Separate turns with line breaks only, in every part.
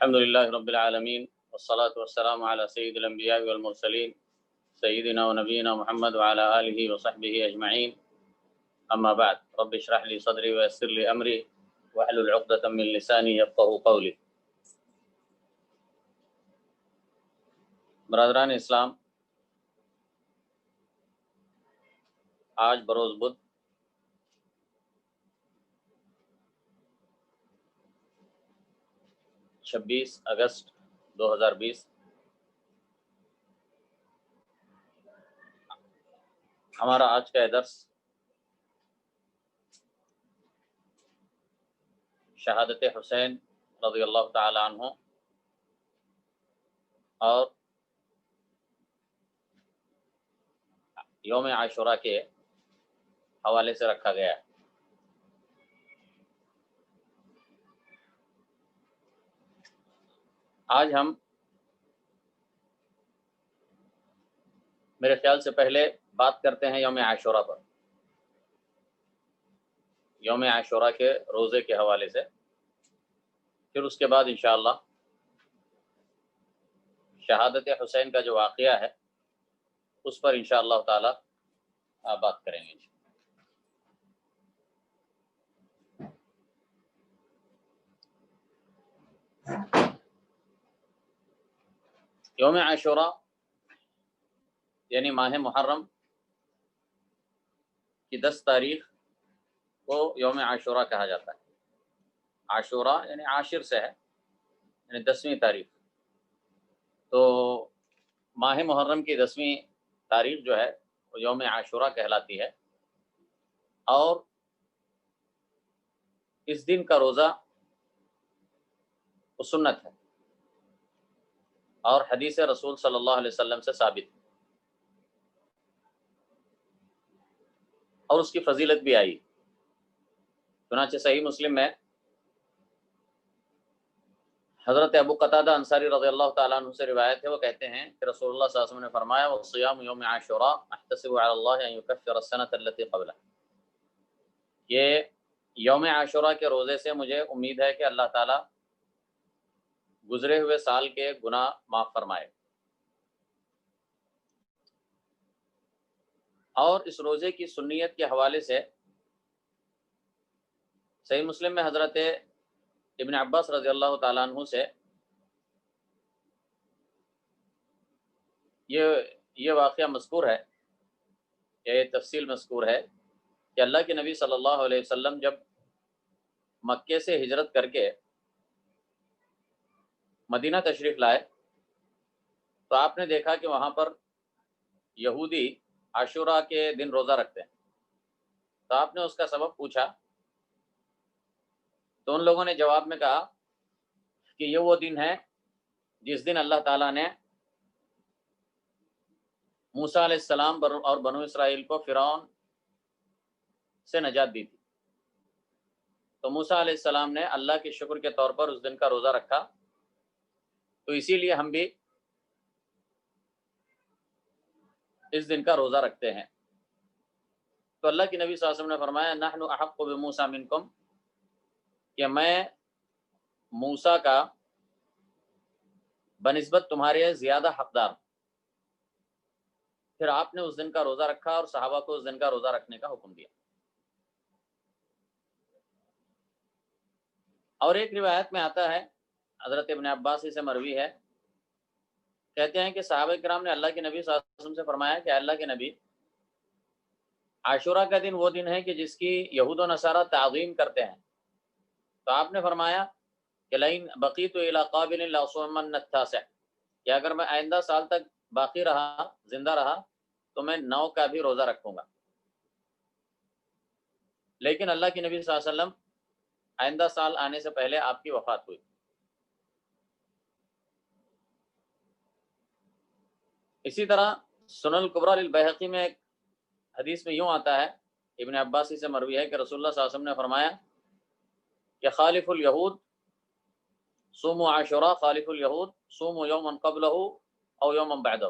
الحمد للہ رب العالمین والصلاة والسلام علی سید الانبیاء والمرسلین سیدنا و نبینا محمد وعلی آلہ وصحبہ اجمعین اما بعد رب اشرح لی صدری ویسر لی امری واحلل عقدۃ من لسانی یفقہوا قولی۔ برادران اسلام، آج بروز بدھ 26 اگست 2020 ہمارا آج کا درس شہادت حسین رضی اللہ تعالی عنہ اور یوم عاشوراء کے حوالے سے رکھا گیا ہے۔ آج ہم میرے خیال سے پہلے بات کرتے ہیں یوم عاشوراء پر، یوم عاشوراء کے روزے کے حوالے سے، پھر اس کے بعد انشاءاللہ شہادت حسین کا جو واقعہ ہے اس پر انشاءاللہ تعالی بات کریں گے۔ یوم عاشوراء یعنی ماہ محرم کی 10 تاریخ کو یوم عاشوراء کہا جاتا ہے۔ عاشوراء یعنی عاشر سے ہے، یعنی 10ویں تاریخ۔ تو ماہ محرم کی 10ویں تاریخ جو ہے وہ یوم عاشوراء کہلاتی ہے، اور اس دن کا روزہ وہ سنت ہے اور حدیث رسول صلی اللہ علیہ وسلم سے ثابت ہے، اور اس کی فضیلت بھی آئی۔ چنانچہ صحیح مسلم میں حضرت ابو قتادہ انصاری رضی اللہ تعالیٰ عنہ سے روایت ہے، وہ کہتے ہیں کہ رسول اللہ صلی اللہ علیہ وسلم نے فرمایا وَالصِّيَامُ يَوْمِ عَاشُورَاءَ أَحْتَسِبُ عَلَى اللَّهِ أَن يُكَفِّرَ السَّنَةَ الَّتِي قَبْلَهَا، یہ یوم عاشوراء کے روزے سے مجھے امید ہے کہ اللہ تعالیٰ گزرے ہوئے سال کے گناہ معاف فرمائے۔ اور اس روزے کی سنیت کے حوالے سے صحیح مسلم میں حضرت ابن عباس رضی اللہ تعالیٰ عنہ سے یہ واقعہ مذکور ہے، یہ تفصیل مذکور ہے کہ اللہ کے نبی صلی اللہ علیہ وسلم جب مکے سے ہجرت کر کے مدینہ تشریف لائے تو آپ نے دیکھا کہ وہاں پر یہودی عاشوراء کے دن روزہ رکھتے ہیں۔ تو آپ نے اس کا سبب پوچھا تو ان لوگوں نے جواب میں کہا کہ یہ وہ دن ہے جس دن اللہ تعالیٰ نے موسیٰ علیہ السلام اور بنو اسرائیل کو فرعون سے نجات دی تھی۔ تو موسیٰ علیہ السلام نے اللہ کے شکر کے طور پر اس دن کا روزہ رکھا، تو اسی لیے ہم بھی اس دن کا روزہ رکھتے ہیں۔ تو اللہ کے نبی صلی اللہ علیہ وسلم نے فرمایا نحن احق بموسیٰ منکم، کہ میں موسیٰ کا بنسبت تمہارے زیادہ حقدار ہوں۔ پھر آپ نے اس دن کا روزہ رکھا اور صحابہ کو اس دن کا روزہ رکھنے کا حکم دیا۔ اور ایک روایت میں آتا ہے، حضرت ابن عباس سے مروی ہے، کہتے ہیں کہ صحابہ کرام نے اللہ کے نبی صلی اللہ علیہ وسلم سے فرمایا کہ اللہ کے نبی، عاشوراء کا دن وہ دن ہے کہ جس کی یہود و نصارہ تعظیم کرتے ہیں۔ تو آپ نے فرمایا کہ لئن بقیت الی قابل لاصومن التاسع، کہ اگر میں آئندہ سال تک باقی رہا، زندہ رہا، تو میں 9 کا بھی روزہ رکھوں گا۔ لیکن اللہ کے نبی صلی اللہ علیہ وسلم آئندہ سال آنے سے پہلے آپ کی وفات ہوئی۔ اسی طرح سنن الکبریٰ للبیہقی میں ایک حدیث میں یوں آتا ہے، ابن عباس سے مروی ہے کہ رسول اللہ صلی اللہ علیہ وسلم نے فرمایا کہ خالف الیہود صوموا عاشوراء، خالف الیہود صوموا یوما قبلہ او یوما بعدہ،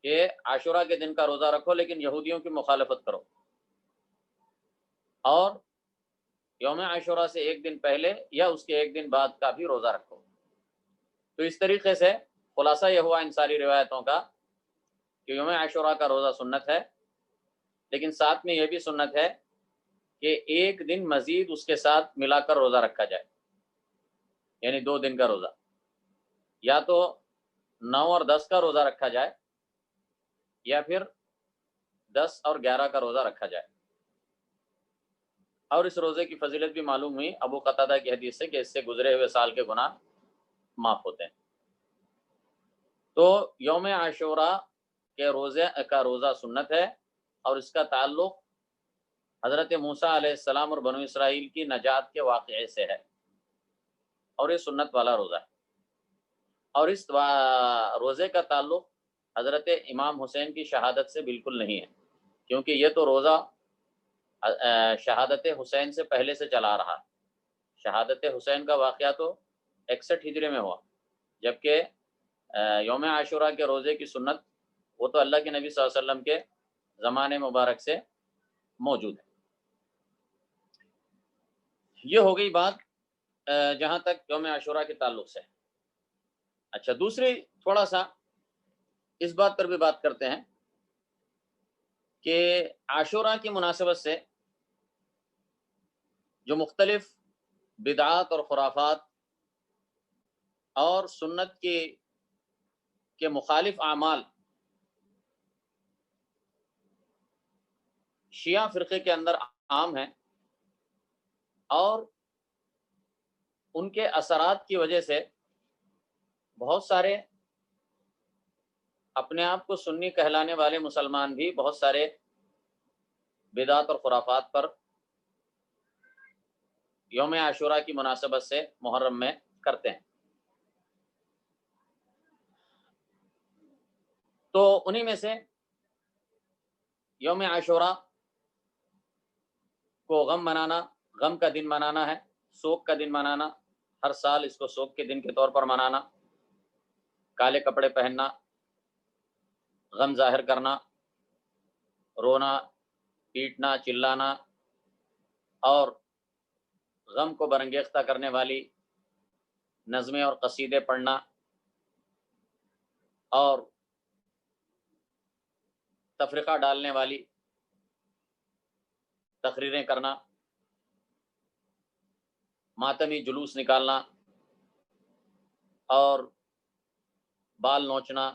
کہ عاشوراء کے دن کا روزہ رکھو لیکن یہودیوں کی مخالفت کرو، اور یوم عاشوراء سے ایک دن پہلے یا اس کے ایک دن بعد کا بھی روزہ رکھو۔ تو اس طریقے سے خلاصہ یہ ہوا ان ساری روایتوں کا کہ یوم عاشوراء کا روزہ سنت ہے، لیکن ساتھ میں یہ بھی سنت ہے کہ ایک دن مزید اس کے ساتھ ملا کر روزہ رکھا جائے، یعنی 2 دن کا روزہ، یا تو 9 اور 10 کا روزہ رکھا جائے یا پھر 10 اور 11 کا روزہ رکھا جائے۔ اور اس روزے کی فضیلت بھی معلوم ہوئی ابو قتادہ کی حدیث سے کہ اس سے گزرے ہوئے سال کے گناہ معاف ہوتے ہیں۔ تو یوم عاشوراء کے روزے کا روزہ سنت ہے، اور اس کا تعلق حضرت موسیٰ علیہ السلام اور بنو اسرائیل کی نجات کے واقعے سے ہے، اور یہ سنت والا روزہ ہے۔ اور اس روزے کا تعلق حضرت امام حسین کی شہادت سے بالکل نہیں ہے، کیونکہ یہ تو روزہ شہادت حسین سے پہلے سے چلا رہا ہے۔ شہادت حسین کا واقعہ تو 61 ہجری میں ہوا، جبکہ یوم عاشوراء کے روزے کی سنت وہ تو اللہ کے نبی صلی اللہ علیہ وسلم کے زمانے مبارک سے موجود ہے۔ یہ ہو گئی بات جہاں تک یوم عاشوراء کے تعلق سے۔ اچھا، دوسری تھوڑا سا اس بات پر بھی بات کرتے ہیں کہ عاشوراء کی مناسبت سے جو مختلف بدعات اور خرافات اور سنت کے مخالف اعمال شیعہ فرقے کے اندر عام ہیں، اور ان کے اثرات کی وجہ سے بہت سارے اپنے آپ کو سنی کہلانے والے مسلمان بھی بہت سارے بدعات اور خرافات پر یوم عاشوراء کی مناسبت سے محرم میں کرتے ہیں۔ تو انہی میں سے یوم عاشوراء کو غم کا دن منانا ہے، سوگ کا دن منانا، ہر سال اس کو سوگ کے دن کے طور پر منانا، کالے کپڑے پہننا، غم ظاہر کرنا، رونا، پیٹنا، چلانا، اور غم کو برانگیختہ کرنے والی نظمیں اور قصیدے پڑھنا، اور تفرقہ ڈالنے والی تقریریں کرنا، ماتمی جلوس نکالنا، اور بال نوچنا،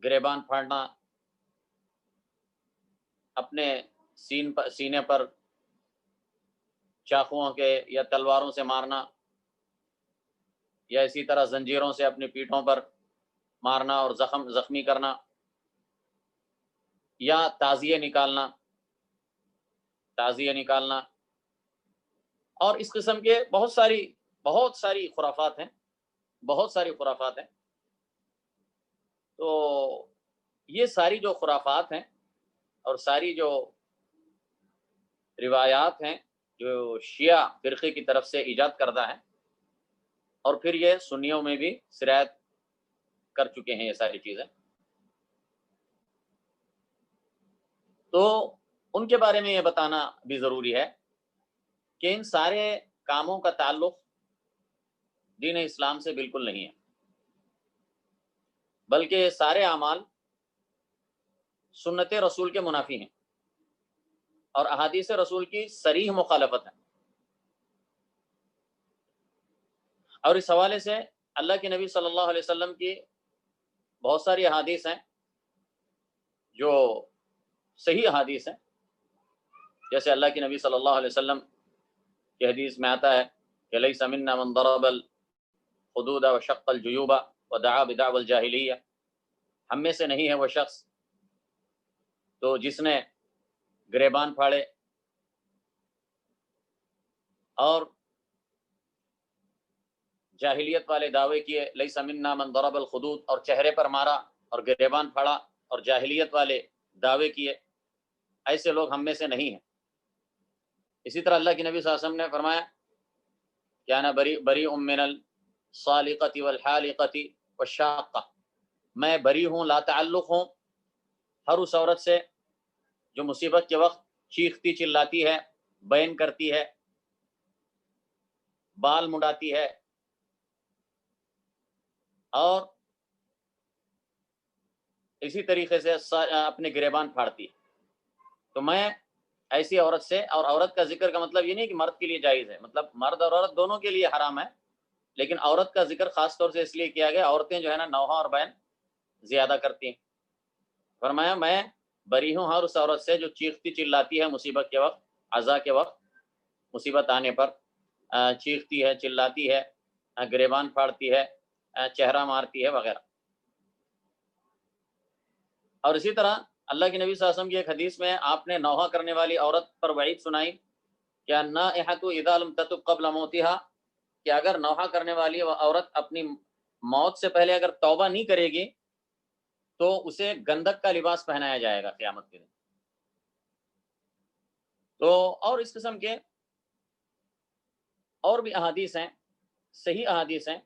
گریبان پھاڑنا، اپنے سینے پر چاقوؤں کے یا تلواروں سے مارنا، یا اسی طرح زنجیروں سے اپنی پیٹھوں پر مارنا اور زخمی کرنا، یا تعزیے نکالنا، اور اس قسم کے بہت ساری خرافات ہیں۔ تو یہ ساری جو خرافات ہیں اور ساری جو روایات ہیں جو شیعہ فرقے کی طرف سے ایجاد کردہ ہیں، اور پھر یہ سنیوں میں بھی سرایت کر چکے ہیں یہ ساری چیزیں، تو ان کے بارے میں یہ بتانا بھی ضروری ہے کہ ان سارے کاموں کا تعلق دین اسلام سے بالکل نہیں ہے، بلکہ یہ سارے اعمال سنت رسول کے منافی ہیں اور احادیث رسول کی صریح مخالفت ہے۔ اور اس حوالے سے اللہ کے نبی صلی اللہ علیہ وسلم کی بہت ساری احادیث ہیں جو صحیح احادیث ہیں، جیسے اللہ کے نبی صلی اللہ علیہ وسلم کی حدیث میں آتا ہے کہ لیس منا من ضرب الخدود وشق الجیوب ودعا بدعوى الجاہلیہ، ہم میں سے نہیں ہے وہ شخص تو جس نے گریبان پھاڑے اور جاہلیت والے دعوے کیے، لیس منا من ضرب الخدود، اور چہرے پر مارا اور گریبان پھاڑا اور جاہلیت والے دعوے کیے، ایسے لوگ ہم میں سے نہیں ہیں۔ اسی طرح اللہ کے نبی صلی اللہ علیہ وسلم نے فرمایا کہ انا بریء من الصالقۃ والحالقۃ والشاقۃ، میں بری ہوں، لا تعلق ہوں ہر اس عورت سے جو مصیبت کے وقت چیختی چلاتی ہے، بین کرتی ہے، بال مڈاتی ہے، اور اسی طریقے سے اپنے گریبان پھاڑتی ہے. تو میں ایسی عورت سے، اور عورت کا ذکر کا مطلب یہ نہیں کہ مرد کے لیے جائز ہے، مطلب مرد اور عورت دونوں کے لیے حرام ہے، لیکن عورت کا ذکر خاص طور سے اس لیے کیا گیا، عورتیں جو ہے نا نوحہ اور بین زیادہ کرتی ہیں. فرمایا میں بری ہوں ہر اس عورت سے جو چیختی چلاتی ہے مصیبت کے وقت، عزا کے وقت، مصیبت آنے پر چیختی ہے، چلاتی ہے، گریبان پھاڑتی ہے، چہرہ مارتی ہے وغیرہ. اور اسی طرح اللہ کے نبی صلی اللہ علیہ وسلم کی ایک حدیث میں آپ نے نوحہ کرنے والی عورت پر وعید سنائی کہ النائحۃ اذا لم تتب قبل موتها، کہ اگر نوحہ کرنے والی عورت اپنی موت سے پہلے اگر توبہ نہیں کرے گی تو اسے گندک کا لباس پہنایا جائے گا قیامت کے دن. تو اور اس قسم کے اور بھی احادیث ہیں، صحیح احادیث ہیں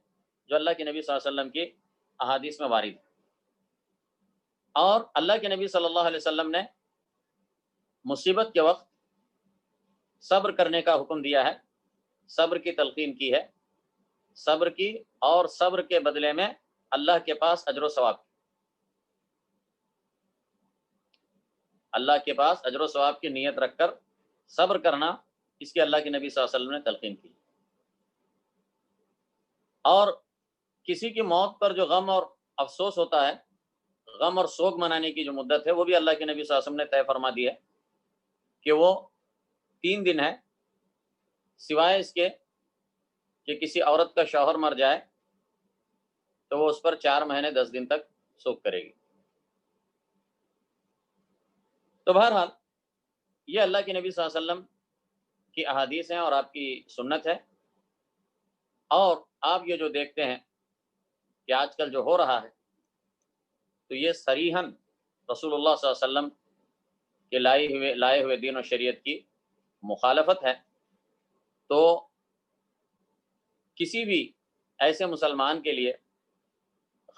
جو اللہ کے نبی صلی اللہ علیہ وسلم کی احادیث میں وارد ہیں. اور اللہ کے نبی صلی اللہ علیہ وسلم نے مصیبت کے وقت صبر کرنے کا حکم دیا ہے، صبر کی تلقین کی ہے، صبر کی، اور صبر کے بدلے میں اللہ کے پاس اجر و ثواب، اللہ کے پاس اجر و ثواب کی نیت رکھ کر صبر کرنا، اس کی اللہ کے نبی صلی اللہ علیہ وسلم نے تلقین کی. اور کسی کی موت پر جو غم اور افسوس ہوتا ہے، غم اور سوگ منانے کی جو مدت ہے، وہ بھی اللہ کے نبی صلی اللہ علیہ وسلم نے طے فرما دی ہے کہ وہ 3 دن ہے، سوائے اس کے کہ کسی عورت کا شوہر مر جائے تو وہ اس پر 4 مہینے 10 دن تک سوگ کرے گی. تو بہرحال یہ اللہ کے نبی صلی اللہ علیہ وسلم کی احادیث ہیں اور آپ کی سنت ہے. اور آپ یہ جو دیکھتے ہیں کہ آج کل جو ہو رہا ہے، تو یہ صریحاً رسول اللہ صلی اللہ علیہ وسلم کے لائے ہوئے دین و شریعت کی مخالفت ہے. تو کسی بھی ایسے مسلمان کے لیے،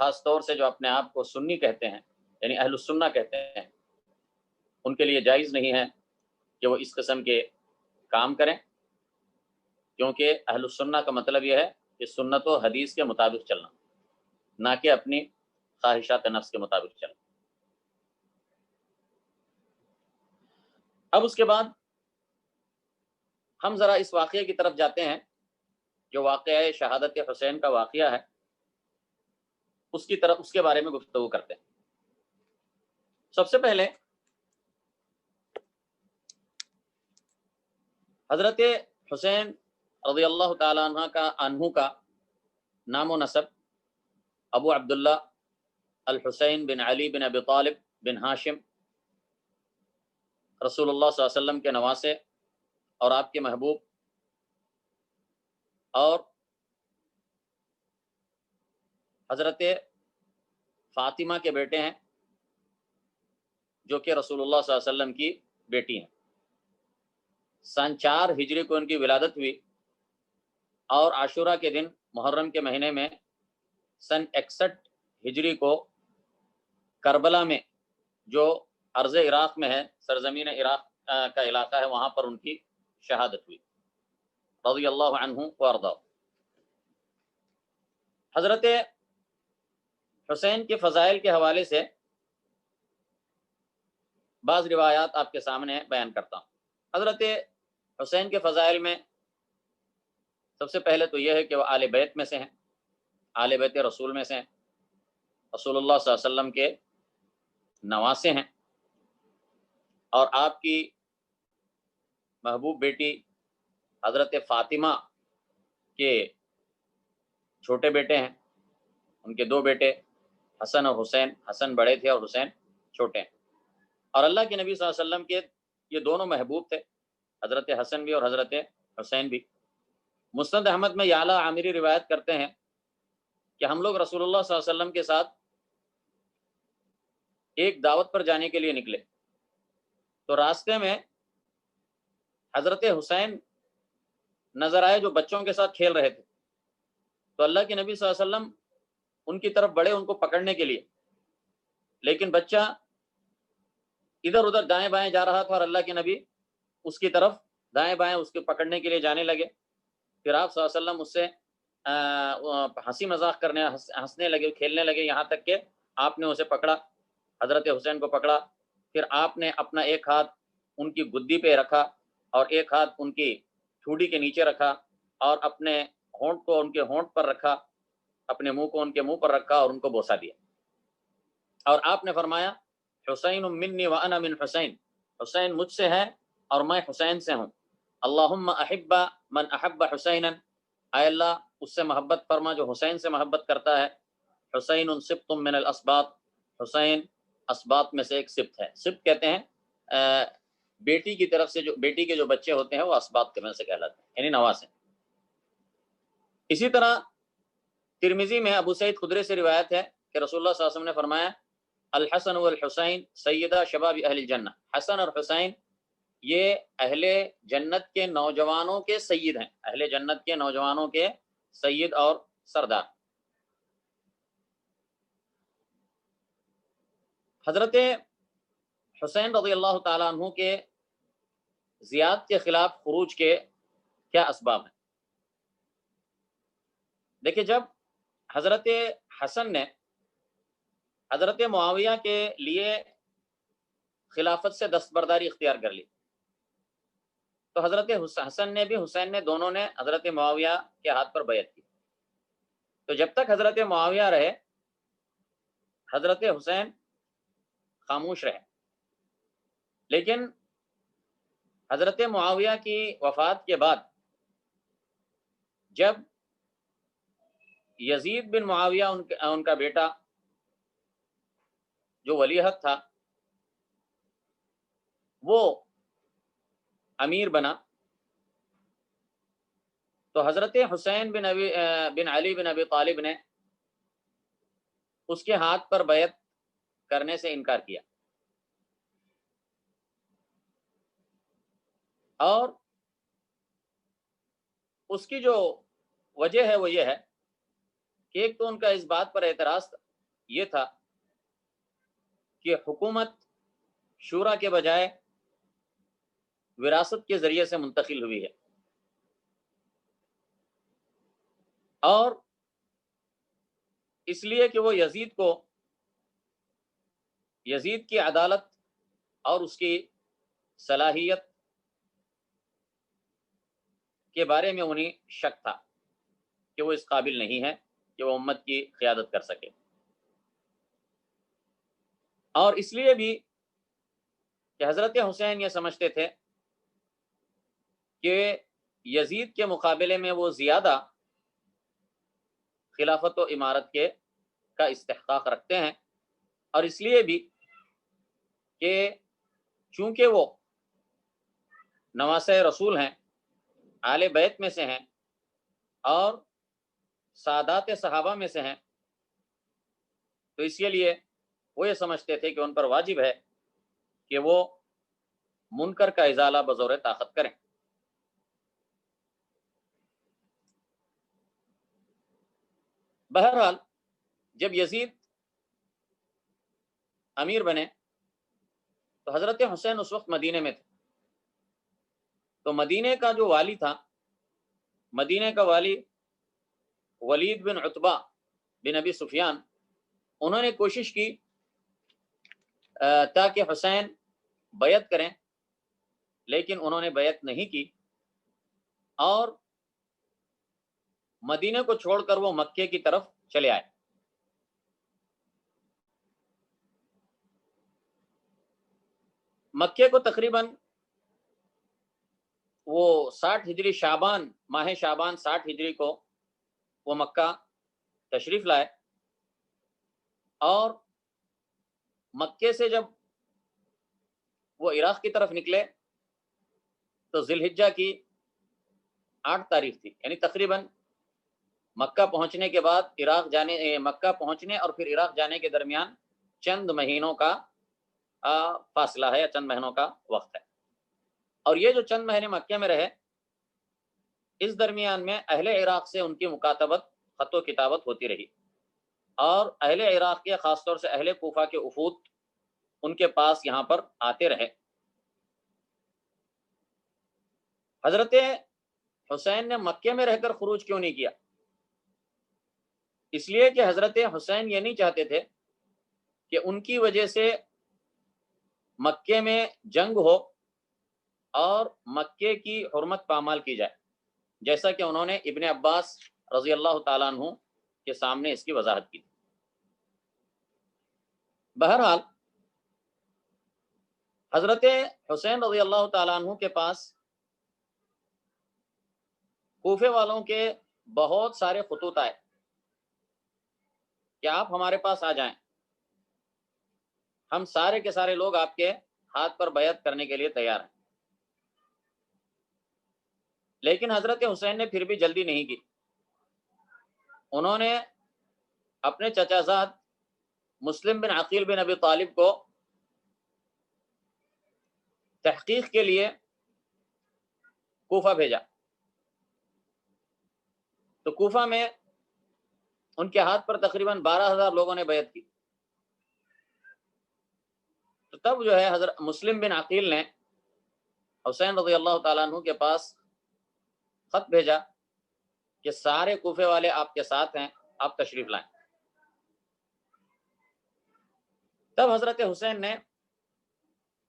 خاص طور سے جو اپنے آپ کو سنی کہتے ہیں، یعنی اہل السنہ کہتے ہیں، ان کے لیے جائز نہیں ہے کہ وہ اس قسم کے کام کریں، کیونکہ اہل السنہ کا مطلب یہ ہے کہ سنت و حدیث کے مطابق چلنا، نہ کہ اپنی خواہشات نفس کے مطابق چلنا. اب اس کے بعد ہم ذرا اس واقعے کی طرف جاتے ہیں جو واقعہ شہادت حسین کا واقعہ ہے، اس کی طرف، اس کے بارے میں گفتگو کرتے ہیں. سب سے پہلے حضرت حسین رضی اللہ تعالیٰ عنہ کا نام و نسب ابو عبداللہ الحسین بن علی بن ابی طالب بن ہاشم، رسول اللہ صلی اللہ علیہ وسلم کے نواسے اور آپ کے محبوب، اور حضرت فاطمہ کے بیٹے ہیں جو کہ رسول اللہ صلی اللہ علیہ وسلم کی بیٹی ہیں. سن 4 ہجری کو ان کی ولادت ہوئی، اور عاشورہ کے دن محرم کے مہینے میں سن 61 ہجری کو کربلا میں، جو ارض عراق میں ہے، سرزمین عراق کا علاقہ ہے، وہاں پر ان کی شہادت ہوئی رضی اللہ عنہ وارضاہ. حضرت حسین کے فضائل کے حوالے سے بعض روایات آپ کے سامنے بیان کرتا ہوں. حضرت حسین کے فضائل میں سب سے پہلے تو یہ ہے کہ وہ آل بیت میں سے ہیں، آل بیت رسول میں سے ہیں، رسول اللہ صلی اللہ علیہ وسلم کے نواسے ہیں، اور آپ کی محبوب بیٹی حضرت فاطمہ کے چھوٹے بیٹے ہیں. ان کے 2 بیٹے حسن اور حسین، حسن بڑے تھے اور حسین چھوٹے ہیں. اور اللہ کے نبی صلی اللہ علیہ وسلم کے یہ دونوں محبوب تھے، حضرت حسن بھی اور حضرت حسین بھی. مسند احمد میں یعلا عامری روایت کرتے ہیں کہ ہم لوگ رسول اللہ صلی اللہ علیہ وسلم کے ساتھ ایک دعوت پر جانے کے لیے نکلے، تو راستے میں حضرت حسین نظر آئے جو بچوں کے ساتھ کھیل رہے تھے. تو اللہ کے نبی صلی اللہ علیہ وسلم ان کی طرف بڑھے ان کو پکڑنے کے لیے، لیکن بچہ ادھر ادھر دائیں بائیں جا رہا تھا، اور اللہ کے نبی اس کی طرف دائیں بائیں اس کے پکڑنے کے لیے جانے لگے. پھر آپ صلی اللہ علیہ وسلم اس سے ہنسی مذاق کرنے ہنسنے لگے کھیلنے لگے، یہاں تک کہ آپ نے اسے پکڑا، حضرت حسین کو پکڑا، پھر آپ نے اپنا ایک ہاتھ ان کی گدی پہ رکھا اور ایک ہاتھ ان کی ٹھوڑی کے نیچے رکھا اور اپنے ہونٹ کو ان کے ہونٹ پر رکھا، اپنے منہ کو ان کے منہ پر رکھا اور ان کو بوسا دیا، اور آپ نے فرمایا حسین منی وانا من حسین، حسین مجھ سے ہے اور میں حسین سے ہوں، اللہم احب من احب حسینا، اے اللہ اس سے محبت فرما جو حسین سے محبت کرتا ہے، حسین سبط من الاسباط، حسین اسباط میں سے ایک سبط ہے، سبط کہتے ہیں بیٹی کی طرف سے جو بیٹی کے جو بچے ہوتے ہیں وہ اسباط کے میں سے کہلاتے ہیں، یعنی نواسے۔ اسی طرح ترمذی میں ابو سعید خدری سے روایت ہے کہ رسول اللہ صلی اللہ علیہ وسلم نے فرمایا الحسن والحسین سیدہ شباب اہل الجنہ، حسن اور حسین یہ اہل جنت کے نوجوانوں کے سید ہیں، اہل جنت کے نوجوانوں کے سید اور سردار۔ حضرت حسین رضی اللہ تعالیٰ عنہ کے زیاد کے خلاف خروج کے کیا اسباب ہیں؟ دیکھیں، جب حضرت حسن نے حضرت معاویہ کے لیے خلافت سے دستبرداری اختیار کر لی تو حضرت حسن نے بھی حسین نے دونوں نے حضرت معاویہ کے ہاتھ پر بیعت کی، تو جب تک حضرت معاویہ رہے حضرت حسین خاموش رہے، لیکن حضرت معاویہ کی وفات کے بعد جب یزید بن معاویہ ان کا بیٹا جو ولی عہد تھا وہ امیر بنا تو حضرت حسین بن علی بن ابی طالب نے اس کے ہاتھ پر بیعت کرنے سے انکار کیا، اور اس کی جو وجہ ہے وہ یہ ہے کہ ایک تو ان کا اس بات پر اعتراض یہ تھا کہ حکومت شورا کے بجائے وراثت کے ذریعے سے منتقل ہوئی ہے، اور اس لیے کہ وہ یزید کی عدالت اور اس کی صلاحیت کے بارے میں انہیں شک تھا کہ وہ اس قابل نہیں ہے کہ وہ امت کی قیادت کر سکے، اور اس لیے بھی کہ حضرت حسین یہ سمجھتے تھے کہ یزید کے مقابلے میں وہ زیادہ خلافت و امارت کا استحقاق رکھتے ہیں، اور اس لیے بھی کہ چونکہ وہ نواسۂ رسول ہیں، آل بیت میں سے ہیں اور سادات صحابہ میں سے ہیں، تو اس کے لیے وہ یہ سمجھتے تھے کہ ان پر واجب ہے کہ وہ منکر کا ازالہ بزور طاقت کریں۔ بہرحال جب یزید امیر بنے تو حضرت حسین اس وقت مدینے میں تھے، تو مدینے کا جو والی تھا، مدینے کا والی ولید بن عتبہ بن ابی سفیان، انہوں نے کوشش کی تاکہ حسین بیعت کریں، لیکن انہوں نے بیعت نہیں کی اور مدینے کو چھوڑ کر وہ مکے کی طرف چلے آئے۔ مکے کو تقریباً وہ 60 ہجری شعبان، ماہ شعبان 60 ہجری کو وہ مکہ تشریف لائے، اور مکے سے جب وہ عراق کی طرف نکلے تو ذی الحجہ کی 8 تاریخ تھی، یعنی تقریباً مکہ پہنچنے کے بعد مکہ پہنچنے اور پھر عراق جانے کے درمیان چند مہینوں کا فاصلہ ہے یا چند مہینوں کا وقت ہے، اور یہ جو چند مہینے مکے میں رہے اس درمیان میں اہل عراق سے ان کی مکاتبت، خط و کتابت ہوتی رہی، اور اہل عراق کے خاص طور سے اہل کوفہ کے وفود ان کے پاس یہاں پر آتے رہے۔ حضرت حسین نے مکے میں رہ کر خروج کیوں نہیں کیا؟ اس لیے کہ حضرت حسین یہ نہیں چاہتے تھے کہ ان کی وجہ سے مکے میں جنگ ہو اور مکے کی حرمت پامال کی جائے، جیسا کہ انہوں نے ابن عباس رضی اللہ تعالیٰ عنہ کے سامنے اس کی وضاحت کی۔ بہرحال حضرت حسین رضی اللہ تعالیٰ عنہ کے پاس کوفے والوں کے بہت سارے خطوط آئے کہ آپ ہمارے پاس آ جائیں، ہم سارے کے سارے لوگ آپ کے ہاتھ پر بیعت کرنے کے لیے تیار ہیں۔ لیکن حضرت حسین نے پھر بھی جلدی نہیں کی، انہوں نے اپنے چچا زاد مسلم بن عقیل بن ابی طالب کو تحقیق کے لیے کوفہ بھیجا، تو کوفہ میں ان کے ہاتھ پر تقریباً 12,000 لوگوں نے بیعت کی۔ تو تب جو ہے حضرت مسلم بن عقیل نے حسین رضی اللہ تعالیٰ عنہ کے پاس خط بھیجا کہ سارے کوفے والے آپ کے ساتھ ہیں، آپ تشریف لائیں۔ تب حضرت حسین نے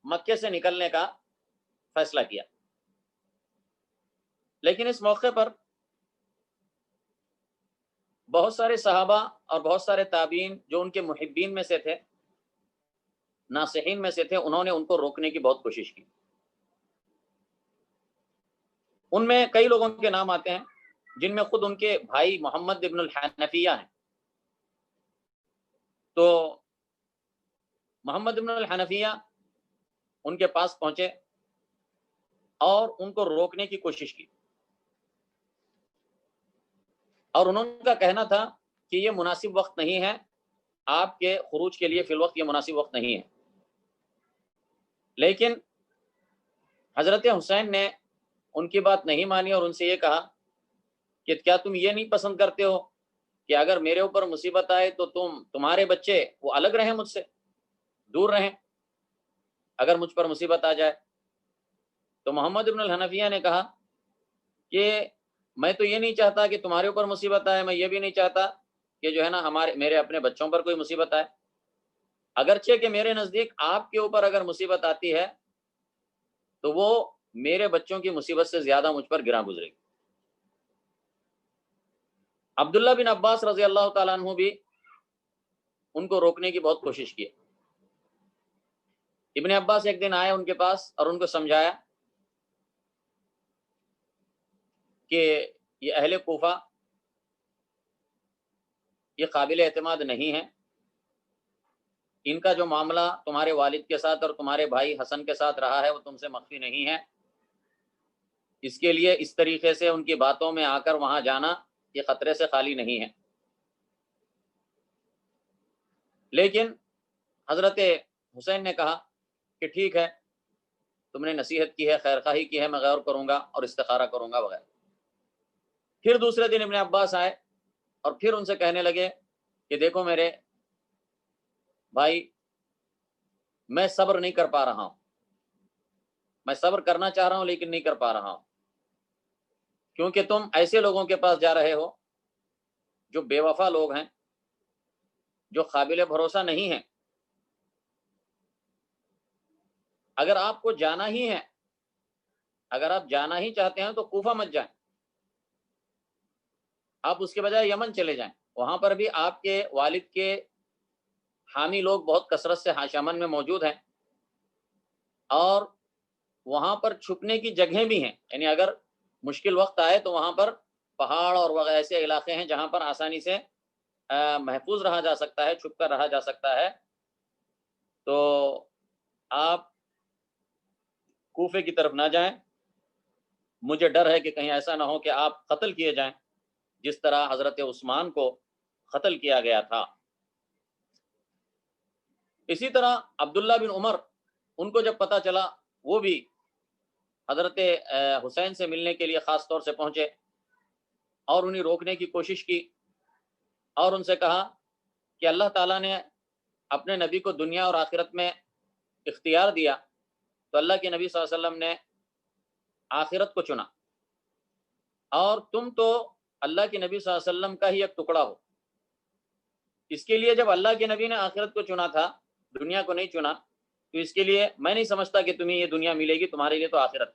مکے سے نکلنے کا فیصلہ کیا، لیکن اس موقع پر بہت سارے صحابہ اور بہت سارے تابعین جو ان کے محبین میں سے تھے، ناصحین میں سے تھے، انہوں نے ان کو روکنے کی بہت کوشش کی۔ ان میں کئی لوگوں کے نام آتے ہیں جن میں خود ان کے بھائی محمد ابن الحنفیہ ہیں۔ تو محمد ابن الحنفیہ ان کے پاس پہنچے اور ان کو روکنے کی کوشش کی، اور انہوں کا کہنا تھا کہ یہ مناسب وقت نہیں ہے، آپ کے خروج کے لیے فی الوقت یہ مناسب وقت نہیں ہے۔ لیکن حضرت حسین نے ان کی بات نہیں مانی اور ان سے یہ کہا کہ کیا تم یہ نہیں پسند کرتے ہو کہ اگر میرے اوپر مصیبت آئے تو تمہارے بچے وہ الگ رہیں، مجھ سے دور رہیں اگر مجھ پر مصیبت آ جائے؟ تو محمد ابن الحنفیہ نے کہا کہ میں تو یہ نہیں چاہتا کہ تمہارے اوپر مصیبت آئے، میں یہ بھی نہیں چاہتا کہ جو ہے نا میرے اپنے بچوں پر کوئی مصیبت آئے، اگرچہ کہ میرے نزدیک آپ کے اوپر اگر مصیبت آتی ہے تو وہ میرے بچوں کی مصیبت سے زیادہ مجھ پر گراں گزرے گی۔ عبداللہ بن عباس رضی اللہ تعالیٰ عنہ بھی ان کو روکنے کی بہت کوشش کی۔ ابن عباس ایک دن آئے ان کے پاس اور ان کو سمجھایا کہ یہ اہل کوفہ یہ قابل اعتماد نہیں ہے، ان کا جو معاملہ تمہارے والد کے ساتھ اور تمہارے بھائی حسن کے ساتھ رہا ہے وہ تم سے مخفی نہیں ہے، اس کے لیے اس طریقے سے ان کی باتوں میں آ کر وہاں جانا یہ خطرے سے خالی نہیں ہے۔ لیکن حضرت حسین نے کہا کہ ٹھیک ہے، تم نے نصیحت کی ہے، خیر خواہی کی ہے، میں غور کروں گا اور استخارہ کروں گا وغیرہ۔ پھر دوسرے دن ابن عباس آئے اور پھر ان سے کہنے لگے کہ دیکھو میرے بھائی، میں صبر نہیں کر پا رہا ہوں، میں صبر کرنا چاہ رہا ہوں لیکن نہیں کر پا رہا ہوں، کیونکہ تم ایسے لوگوں کے پاس جا رہے ہو جو بے وفا لوگ ہیں، جو قابل بھروسہ نہیں ہیں۔ اگر آپ کو جانا ہی ہے، اگر آپ جانا ہی چاہتے ہیں تو کوفہ مت جائیں، آپ اس کے بجائے یمن چلے جائیں، وہاں پر بھی آپ کے والد کے حامی لوگ بہت کثرت سے یمن میں موجود ہیں، اور وہاں پر چھپنے کی جگہیں بھی ہیں، یعنی اگر مشکل وقت آئے تو وہاں پر پہاڑ اور وغیرہ ایسے علاقے ہیں جہاں پر آسانی سے محفوظ رہا جا سکتا ہے، چھپ کر رہا جا سکتا ہے۔ تو آپ کوفے کی طرف نہ جائیں، مجھے ڈر ہے کہ کہیں ایسا نہ ہو کہ آپ قتل کیے جائیں جس طرح حضرت عثمان کو قتل کیا گیا تھا۔ اسی طرح عبداللہ بن عمر، ان کو جب پتہ چلا، وہ بھی حضرت حسین سے ملنے کے لیے خاص طور سے پہنچے اور انہیں روکنے کی کوشش کی اور ان سے کہا کہ اللہ تعالیٰ نے اپنے نبی کو دنیا اور آخرت میں اختیار دیا، تو اللہ کے نبی صلی اللہ علیہ وسلم نے آخرت کو چنا، اور تم تو اللہ کے نبی صلی اللہ علیہ وسلم کا ہی ایک ٹکڑا ہو، اس کے لیے جب اللہ کے نبی نے آخرت کو چنا تھا، دنیا کو نہیں چنا، تو اس کے لیے میں نہیں سمجھتا کہ تمہیں یہ دنیا ملے گی، تمہارے لیے تو آخرت،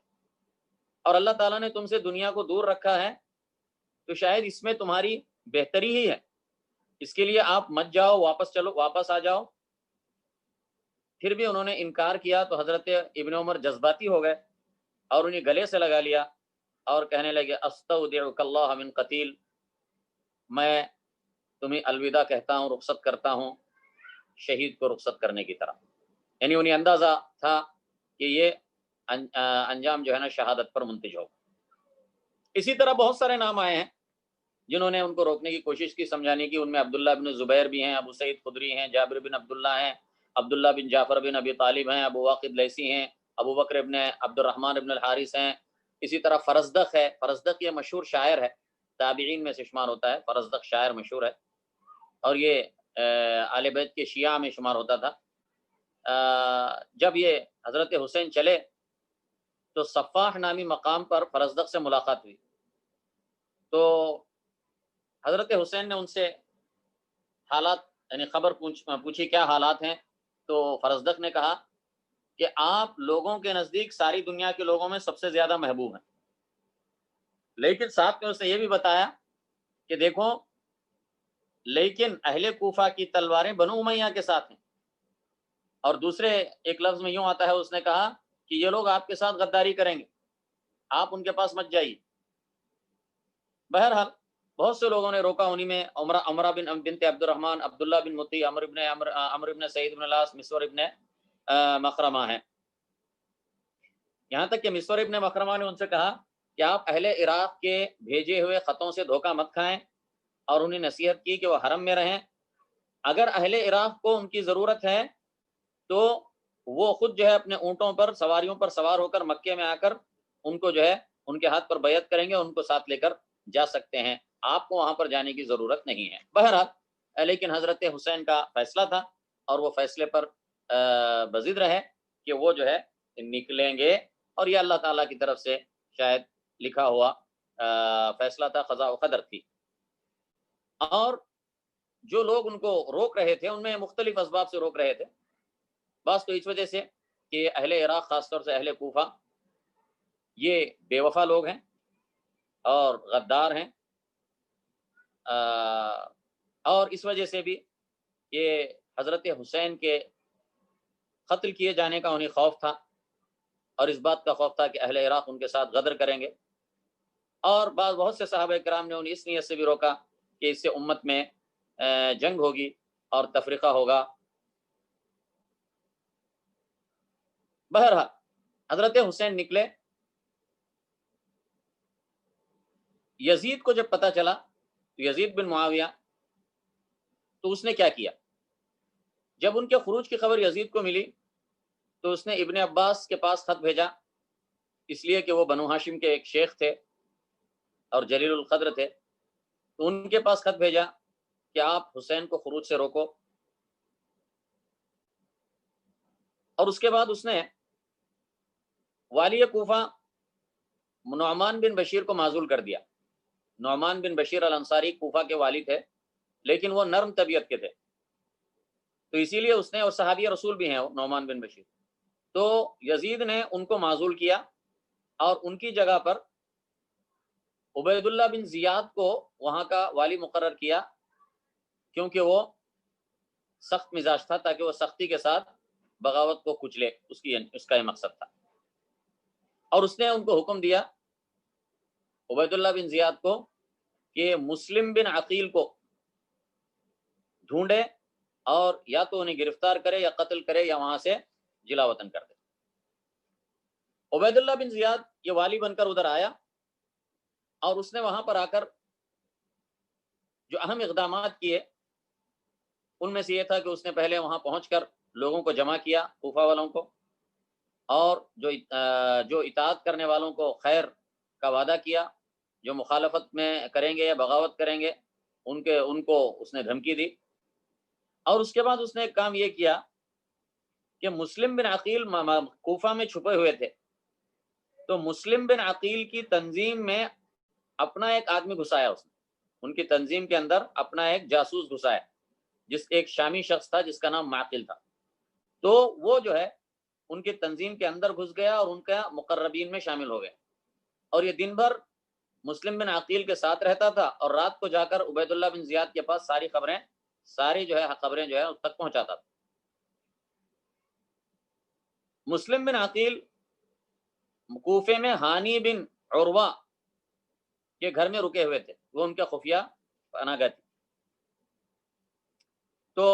اور اللہ تعالیٰ نے تم سے دنیا کو دور رکھا ہے، تو شاید اس میں تمہاری بہتری ہی ہے، اس کے لیے آپ مت جاؤ، واپس چلو، واپس آ جاؤ۔ پھر بھی انہوں نے انکار کیا تو حضرت ابن عمر جذباتی ہو گئے اور انہیں گلے سے لگا لیا اور کہنے لگے استودعک اللہ من قتیل، میں تمہیں الوداع کہتا ہوں، رخصت کرتا ہوں شہید کو رخصت کرنے کی طرح، یعنی انہیں اندازہ تھا کہ یہ انجام جو ہے نا شہادت پر منتج ہو۔ اسی طرح بہت سارے نام آئے ہیں جنہوں نے ان کو روکنے کی کوشش کی، سمجھانے کی، ان میں عبداللہ بن زبیر بھی ہیں، ابو سعید خدری ہیں، جابر بن عبداللہ ہیں، عبداللہ بن جعفر بن ابی طالب ہیں، ابو واقد لیثی ہیں، ابو بکر ابن عبد الرحمن ابن الحارث ہیں، اسی طرح فرزدق ہے، فرزدق یہ مشہور شاعر ہے، تابعین میں سے شمار ہوتا ہے، فرزدق شاعر مشہور ہے، اور یہ آل بیت کے شیعہ میں شمار ہوتا تھا۔ جب یہ حضرت حسین چلے تو صفاح نامی مقام پر فرزدق سے ملاقات ہوئی، تو حضرت حسین نے ان سے حالات یعنی خبر پوچھی کیا حالات ہیں، تو فرزدق نے کہا کہ آپ لوگوں کے نزدیک ساری دنیا کے لوگوں میں سب سے زیادہ محبوب ہیں، لیکن ساتھ میں اس نے یہ بھی بتایا کہ دیکھو لیکن اہل کوفہ کی تلواریں بنو امیہ کے ساتھ ہیں، اور دوسرے ایک لفظ میں یوں آتا ہے، اس نے کہا کہ یہ لوگ آپ کے ساتھ غداری کریں گے، آپ ان کے پاس مت جائیے۔ بہرحال بہت سے لوگوں نے روکا، انہی میں عمرہ بنت عبد الرحمن، عبداللہ بن مطی، عمر ابن سعید بن العاص، مسور ابن مخرمہ ہیں، یہاں تک کہ مسور ابن مخرمہ نے ان سے کہا کہ آپ اہل عراق کے بھیجے ہوئے خطوں سے دھوکہ مت کھائیں، اور انہیں نصیحت کی کہ وہ حرم میں رہیں، اگر اہل عراق کو ان کی ضرورت ہے تو وہ خود جو ہے اپنے اونٹوں پر سواریوں پر سوار ہو کر مکے میں آ کر ان کو جو ہے ان کے ہاتھ پر بیعت کریں گے، ان کو ساتھ لے کر جا سکتے ہیں، آپ کو وہاں پر جانے کی ضرورت نہیں ہے۔ بہرحال لیکن حضرت حسین کا فیصلہ تھا اور وہ فیصلے پر بضد رہے کہ وہ جو ہے نکلیں گے، اور یہ اللہ تعالیٰ کی طرف سے شاید لکھا ہوا فیصلہ تھا، قضاء و قدر تھی۔ اور جو لوگ ان کو روک رہے تھے ان میں مختلف اسباب سے روک رہے تھے، بعض تو اس وجہ سے کہ اہل عراق خاص طور سے اہل کوفہ یہ بے وفا لوگ ہیں اور غدار ہیں، اور اس وجہ سے بھی یہ حضرت حسین کے قتل کیے جانے کا انہیں خوف تھا، اور اس بات کا خوف تھا کہ اہل عراق ان کے ساتھ غدر کریں گے، اور بہت سے صحابہ کرام نے انہیں اس نیت سے بھی روکا کہ اس سے امت میں جنگ ہوگی اور تفریقہ ہوگا۔ بہرحال حضرت حسین نکلے، یزید کو جب پتہ چلا تو یزید بن معاویہ تو اس نے کیا کیا، جب ان کے خروج کی خبر یزید کو ملی تو اس نے ابن عباس کے پاس خط بھیجا، اس لیے کہ وہ بنو ہاشم کے ایک شیخ تھے اور جلیل القدر تھے، تو ان کے پاس خط بھیجا کہ آپ حسین کو خروج سے روکو، اور اس کے بعد اس نے والی کوفہ نعمان بن بشیر کو معزول کر دیا۔ نعمان بن بشیر الانصاری کوفہ کے والی تھے، لیکن وہ نرم طبیعت کے تھے، تو اسی لیے اس نے، اور صحابی رسول بھی ہیں وہ نعمان بن بشیر، تو یزید نے ان کو معزول کیا اور ان کی جگہ پر عبید اللہ بن زیاد کو وہاں کا والی مقرر کیا، کیونکہ وہ سخت مزاج تھا، تاکہ وہ سختی کے ساتھ بغاوت کو کچلے، اس کا یہ مقصد تھا، اور اس نے ان کو حکم دیا عبید اللہ بن زیاد کو کہ مسلم بن عقیل کو ڈھونڈے اور یا تو انہیں گرفتار کرے یا قتل کرے یا وہاں سے جلا وطن کر دے۔ عبید اللہ بن زیاد یہ والی بن کر ادھر آیا، اور اس نے وہاں پر آ کر جو اہم اقدامات کیے ان میں سے یہ تھا کہ اس نے پہلے وہاں پہنچ کر لوگوں کو جمع کیا، کوفہ والوں کو، اور جو اطاعت کرنے والوں کو خیر کا وعدہ کیا، جو مخالفت میں کریں گے یا بغاوت کریں گے ان کو اس نے دھمکی دی، اور اس کے بعد اس نے ایک کام یہ کیا کہ مسلم بن عقیل کوفہ میں چھپے ہوئے تھے، تو مسلم بن عقیل کی تنظیم میں اپنا ایک آدمی گھسایا، اس نے ان کی تنظیم کے اندر اپنا ایک جاسوس گھسایا، جس ایک شامی شخص تھا جس کا نام معقل تھا، تو وہ جو ہے ان کی تنظیم کے اندر گھس گیا اور ان کا مقربین میں شامل ہو گیا، اور یہ دن بھر مسلم بن عقیل کے ساتھ رہتا تھا اور رات کو جا کر عبید اللہ بن زیاد کے پاس ساری خبریں جو ہے اس تک پہنچاتا تھا۔ مسلم بن عقیل کوفے میں ہانی بن عروہ کے گھر میں رکے ہوئے تھے، وہ ان کا خفیہ پناہ گاہ تھی۔ تو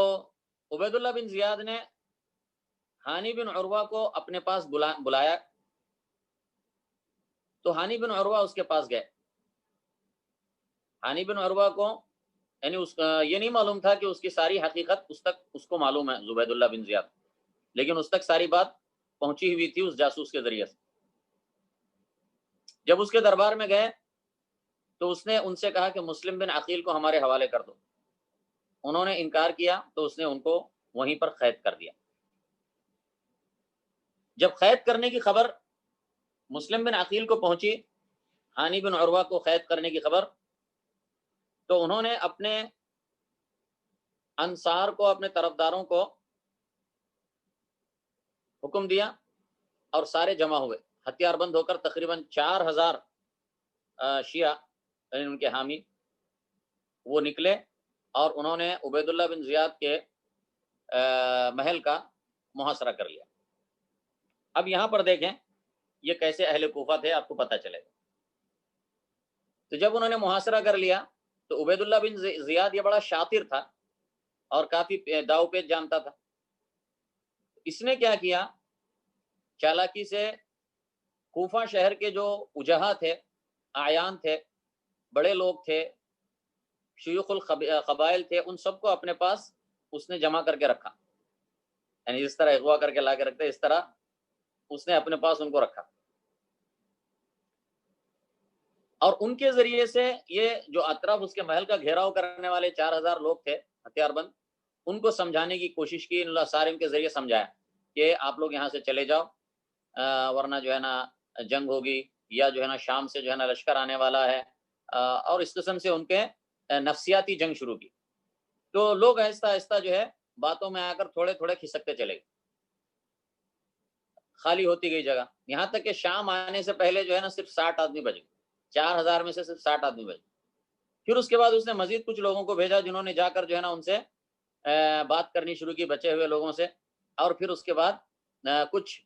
عبید اللہ بن زیاد نے ہانی بن عروہ کو اپنے پاس بلایا، تو ہانی بن عروہ اس کے پاس گئے۔ ہانی بن عروہ کو یعنی یہ نہیں معلوم تھا کہ اس کی ساری حقیقت اس کو معلوم ہے عبید اللہ بن زیاد، لیکن اس تک ساری بات پہنچی ہوئی تھی اس جاسوس کے ذریعے سے۔ جب اس کے دربار میں گئے تو اس نے ان سے کہا کہ مسلم بن عقیل کو ہمارے حوالے کر دو۔ انہوں نے انکار کیا تو اس نے ان کو وہیں پر قید کر دیا۔ جب قید کرنے کی خبر مسلم بن عقیل کو پہنچی، ہانی بن عروہ کو قید کرنے کی خبر، تو انہوں نے اپنے انصار کو، اپنے طرفداروں کو حکم دیا اور سارے جمع ہوئے ہتھیار بند ہو کر، تقریباً 4000 شیعہ یعنی ان کے حامی وہ نکلے اور انہوں نے عبید اللہ بن زیاد کے محل کا محاصرہ کر لیا۔ اب یہاں پر دیکھیں یہ کیسے اہل کوفہ تھے، آپ کو پتہ چلے گا۔ تو جب انہوں نے محاصرہ کر لیا تو عبید اللہ بن زیاد یہ بڑا شاطر تھا اور کافی داؤ پیچ جانتا تھا۔ اس نے کیا کیا، چالاکی سے کوفہ شہر کے جو وجہا تھے، اعیان تھے، بڑے لوگ تھے، شیوخ القبائل تھے، ان سب کو اپنے پاس اس نے جمع کر کے رکھا، یعنی اس طرح اغوا کر کے لا کے رکھتے، اس طرح اس نے اپنے پاس ان کو رکھا، اور ان کے ذریعے سے یہ جو اطراف اس کے محل کا گھیراؤ کرنے والے 4000 لوگ تھے ہتھیار بند، ان کو سمجھانے کی کوشش کی، اللہ سارم کے ذریعے سمجھایا کہ آپ لوگ یہاں سے چلے جاؤ، ورنہ جو ہے نا جنگ ہوگی، یا جو ہے نا شام سے جو ہے نا لشکر آنے والا ہے، اور اس قسم سے ان کے نفسیاتی جنگ شروع کی۔ تو لوگ آہستہ آہستہ جو ہے باتوں میں آ کر تھوڑے تھوڑے کھسکتے چلے گئے، خالی ہوتی گئی جگہ، یہاں تک کہ شام آنے سے پہلے جو ہے نا صرف 60 آدمی بچ گئے، 4000 میں سے صرف 60 آدمی بچ گئے۔ پھر اس کے بعد اس نے مزید کچھ لوگوں کو بھیجا جنہوں نے جا کر جو ہے نا ان سے بات کرنی شروع کی، بچے ہوئے لوگوں سے، اور پھر اس کے بعد کچھ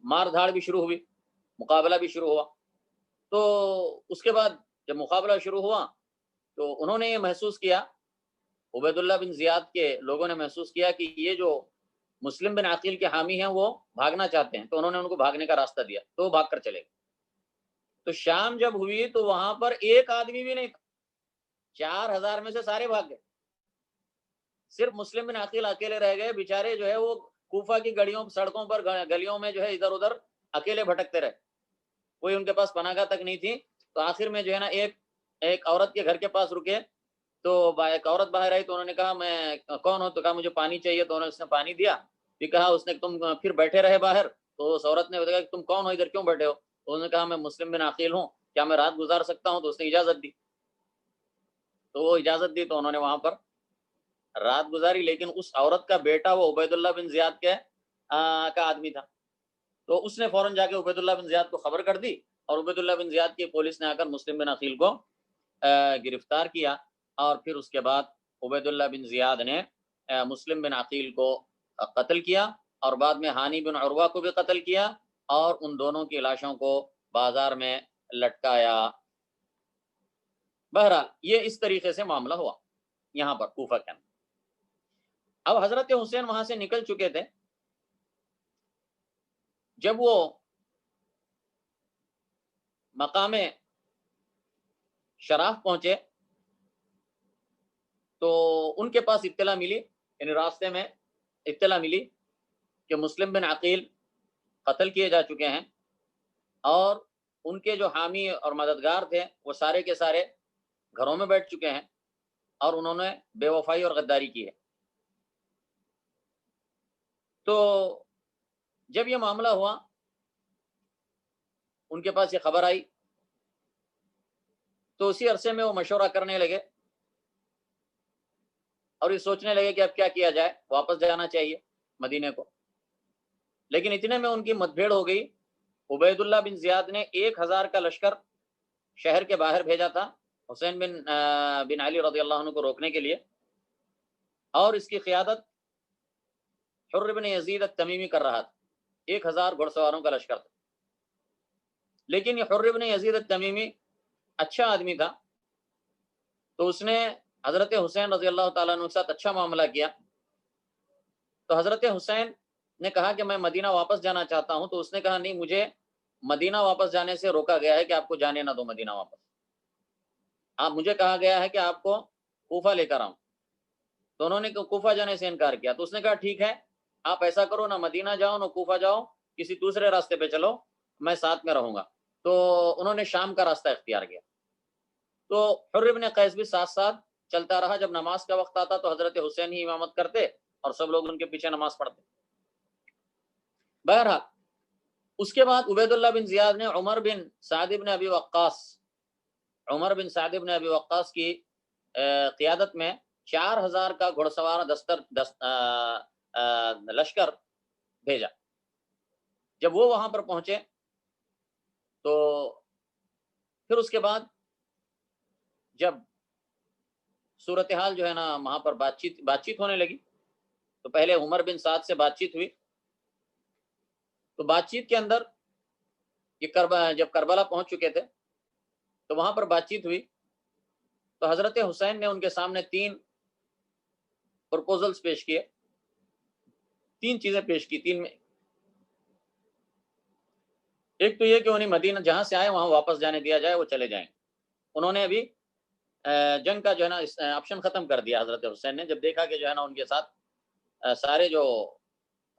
مار دھاڑ بھی شروع ہوئی، مقابلہ بھی شروع ہوا۔ تو اس کے بعد جب مقابلہ شروع ہوا تو انہوں نے یہ محسوس کیا، عبید اللہ بن زیاد کے لوگوں نے محسوس کیا کہ یہ جو مسلم بن عقیل کے حامی ہیں وہ بھاگنا چاہتے ہیں، تو انہوں نے ان کو بھاگنے کا راستہ دیا، تو وہ بھاگ کر چلے گئے۔ تو شام جب ہوئی تو وہاں پر ایک آدمی بھی نہیں تھا، 4000 میں سے سارے بھاگ گئے، صرف مسلم بن عقیل اکیلے رہ گئے، بیچارے جو ہے وہ کوفہ کی گلیوں، سڑکوں پر، گلیوں میں جو ہے ادھر ادھر اکیلے بھٹکتے رہے، کوئی ان کے پاس پناہ گاہ تک نہیں تھی۔ تو آخر میں جو ہے نا ایک عورت کے گھر کے پاس رکے، تو ایک عورت باہر آئی، تو انہوں نے کہا میں کون ہوں، تو کہا مجھے پانی چاہیے، تو اس نے پانی دیا، پھر کہا اس نے تم پھر بیٹھے رہے باہر، تو اس عورت نے بتایا کہ تم کون ہو، ادھر کیوں بیٹھے ہو؟ تو انہوں نے کہا میں مسلم بن عقیل ہوں، کیا میں رات گزار سکتا ہوں؟ تو اس نے اجازت دی، تو وہ اجازت دی تو انہوں نے وہاں پر رات گزاری، لیکن اس عورت کا بیٹا وہ عبید اللہ بن زیاد کا آدمی تھا، تو اس نے فوراً جا کے عبید اللہ بن زیاد کو خبر کر دی، اور عبید اللہ بن زیاد کی پولیس نے آ کر مسلم بن عقیل کو گرفتار کیا، اور پھر اس کے بعد عبید اللہ بن زیاد نے مسلم بن عقیل کو قتل کیا، اور بعد میں ہانی بن عروہ کو بھی قتل کیا، اور ان دونوں کی لاشوں کو بازار میں لٹکایا۔ بہرحال یہ اس طریقے سے معاملہ ہوا یہاں پر کوفہ کے اندر۔ اب حضرت حسین وہاں سے نکل چکے تھے، جب وہ مقام شراف پہنچے تو ان کے پاس اطلاع ملی، یعنی راستے میں اطلاع ملی کہ مسلم بن عقیل قتل کیے جا چکے ہیں، اور ان کے جو حامی اور مددگار تھے وہ سارے کے سارے گھروں میں بیٹھ چکے ہیں، اور انہوں نے بے وفائی اور غداری کی ہے۔ تو جب یہ معاملہ ہوا، ان کے پاس یہ خبر آئی، تو اسی عرصے میں وہ مشورہ کرنے لگے اور یہ سوچنے لگے کہ اب کیا کیا جائے، واپس جانا چاہیے مدینے کو. لیکن اتنے میں ان کی مت بھیڑ ہو گئی. عبید اللہ بن زیاد نے 1000 کا لشکر شہر کے باہر بھیجا تھا حسین بن علی رضی اللہ عنہ کو روکنے کے لیے، اور اس کی قیادت حر بن یزید التمیمی کر رہا تھا. 1000 گھڑ سواروں کا لشکر تھا. لیکن یہ حر بن یزید التمیمی اچھا آدمی تھا، تو اس نے حضرت حسین رضی اللہ تعالیٰ عنہ کے ساتھ اچھا معاملہ کیا. تو حضرت حسین نے کہا کہ میں مدینہ واپس جانا چاہتا ہوں. تو اس نے کہا نہیں، مجھے مدینہ واپس جانے سے روکا گیا ہے کہ آپ کو جانے نہ دو مدینہ واپس. مجھے کہا گیا ہے کہ آپ کو کوفہ لے کر آؤں. تو انہوں نے کوفہ جانے سے انکار کیا. تو اس نے کہا ٹھیک ہے، آپ ایسا کرو، نہ مدینہ جاؤ نہ کوفہ جاؤ، کسی دوسرے راستے پہ چلو، میں ساتھ میں رہوں گا. تو انہوں نے شام کا راستہ اختیار کیا. تو حر بن قیس بھی ساتھ ساتھ چلتا رہا. جب نماز کا وقت آتا تو حضرت حسین ہی امامت کرتے اور سب لوگ ان کے پیچھے نماز پڑھتے. بہرحال اس کے بعد عبید اللہ بن زیاد نے عمر بن سعد بن ابی وقاص کی قیادت میں 4000 کا گھڑ سوار لشکر بھیجا. جب وہ وہاں پر پہنچے تو پھر اس کے بعد جب صورتحال جو ہے نا وہاں پر بات چیت ہونے لگی، تو پہلے عمر بن سعد سے بات چیت ہوئی. تو بات چیت کے اندر جب کربلا پہنچ چکے تھے تو وہاں پر بات چیت ہوئی. تو حضرت حسین نے ان کے سامنے 3 پرپوزلز پیش کیے، 3 چیزیں پیش کی. 3 میں ایک تو یہ کہ انہیں مدینہ جہاں سے آئے وہاں واپس جانے دیا جائے، وہ چلے جائیں. انہوں نے ابھی جنگ کا جو ہے نا آپشن ختم کر دیا. حضرت حسین نے جب دیکھا کہ جو ہے نا ان کے ساتھ سارے جو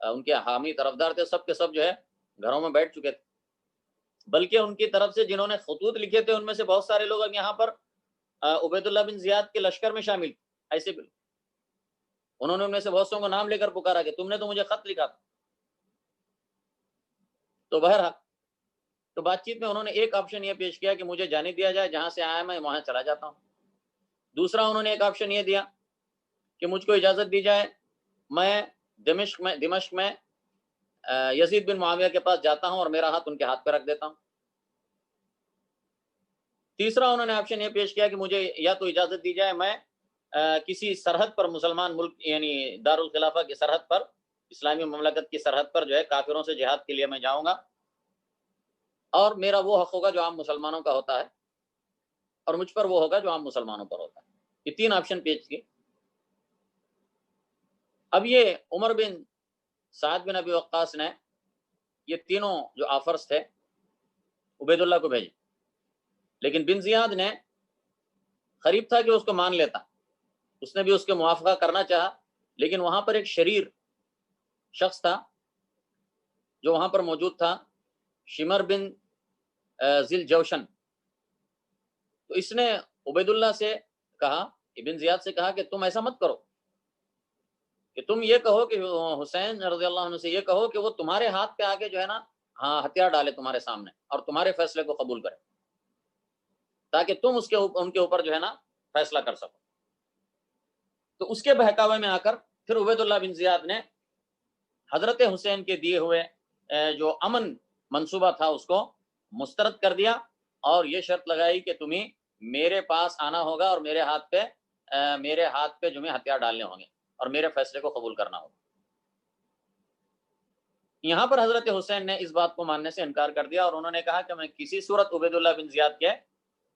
ان کے حامی طرفدار تھے سب کے سب جو ہے گھروں میں بیٹھ چکے تھے، بلکہ ان کی طرف سے جنہوں نے خطوط لکھے تھے ان میں سے بہت سارے لوگ اب یہاں پر عبید اللہ بن زیاد کے لشکر میں شامل ایسے بھی. انہوں نے ان میں سے بہت سو کو نام لے کر پکارا کہ تم نے تو مجھے خط لکھا تھا. تو بہرحال تو بات چیت میں انہوں نے ایک آپشن یہ پیش کیا کہ مجھے جانے دیا جائے، جہاں سے آیا میں وہاں چلا جاتا ہوں. دوسرا انہوں نے ایک آپشن یہ دیا کہ مجھ کو اجازت دی جائے میں دمشق میں یزید بن معاویہ کے پاس جاتا ہوں اور میرا ہاتھ ان کے ہاتھ پہ رکھ دیتا ہوں. تیسرا انہوں نے آپشن یہ پیش کیا کہ مجھے یا تو اجازت دی جائے میں کسی سرحد پر مسلمان ملک یعنی دارالخلافہ کی سرحد پر، اسلامی مملکت کی سرحد پر جو ہے کافروں سے جہاد کے لیے میں جاؤں گا، اور میرا وہ حق ہوگا جو عام مسلمانوں کا ہوتا ہے، اور مجھ پر وہ ہوگا جو عام مسلمانوں پر ہوتا ہے. یہ 3 آپشن پیش کیے. اب یہ عمر بن سعد بن ابی وقاص نے یہ تینوں جو آفرز تھے عبید اللہ کو بھیجے، لیکن بن زیاد نے قریب تھا کہ اس کو مان لیتا، اس نے بھی اس کے موافقہ کرنا چاہا. لیکن وہاں پر ایک شریر شخص تھا جو وہاں پر موجود تھا، شمر بن ذی الجوشن. تو اس نے عبید اللہ سے کہا، ابن زیاد سے کہا کہ تم ایسا مت کرو کہ تم یہ کہو کہ حسین رضی اللہ عنہ سے یہ کہو کہ وہ تمہارے ہاتھ پہ آگے جو ہے نا ہتھیار ڈالے تمہارے سامنے اور تمہارے فیصلے کو قبول کرے، تاکہ تم ان کے اوپر جو ہے نا فیصلہ کر سکو. تو اس کے بہکاوے میں آ کر پھر عبید اللہ بن زیاد نے حضرت حسین کے دیے ہوئے جو امن منصوبہ تھا اس کو مسترد کر دیا، اور یہ شرط لگائی کہ تمہیں میرے پاس آنا ہوگا اور میرے ہاتھ پہ جو ہتھیار ڈالنے ہوں گے اور میرے فیصلے کو قبول کرنا ہوگا. یہاں پر حضرت حسین نے اس بات کو ماننے سے انکار کر دیا، اور انہوں نے کہا کہ میں کسی صورت عبید اللہ بن زیاد کے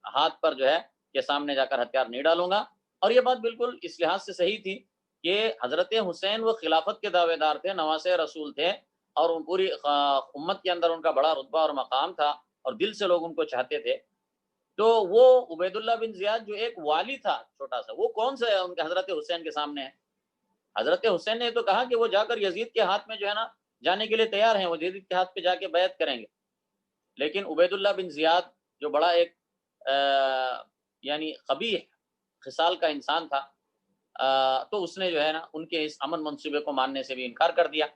ہاتھ پر جو ہے کہ سامنے جا کر ہتھیار نہیں ڈالوں گا. اور یہ بات بالکل اس لحاظ سے صحیح تھی کہ حضرت حسین وہ خلافت کے دعوے دار تھے، نواسے رسول تھے، اور پوری امت کے اندر ان کا بڑا رتبہ اور مقام تھا اور دل سے لوگ ان کو چاہتے تھے. تو وہ عبید اللہ بن زیاد جو ایک والی تھا چھوٹا سا، وہ کون سا ان کے حضرت حسین کے سامنے ہے؟ حضرت حسین نے تو کہا کہ وہ جا کر یزید کے ہاتھ میں جو ہے نا جانے کے لیے تیار ہیں، وہ یزید کے ہاتھ پہ جا کے بیعت کریں گے. لیکن عبید اللہ بن زیاد جو بڑا ایک یعنی قبیح خصال کا انسان تھا، تو اس نے جو ہے نا ان کے اس امن منصوبے کو ماننے سے بھی انکار کر دیا.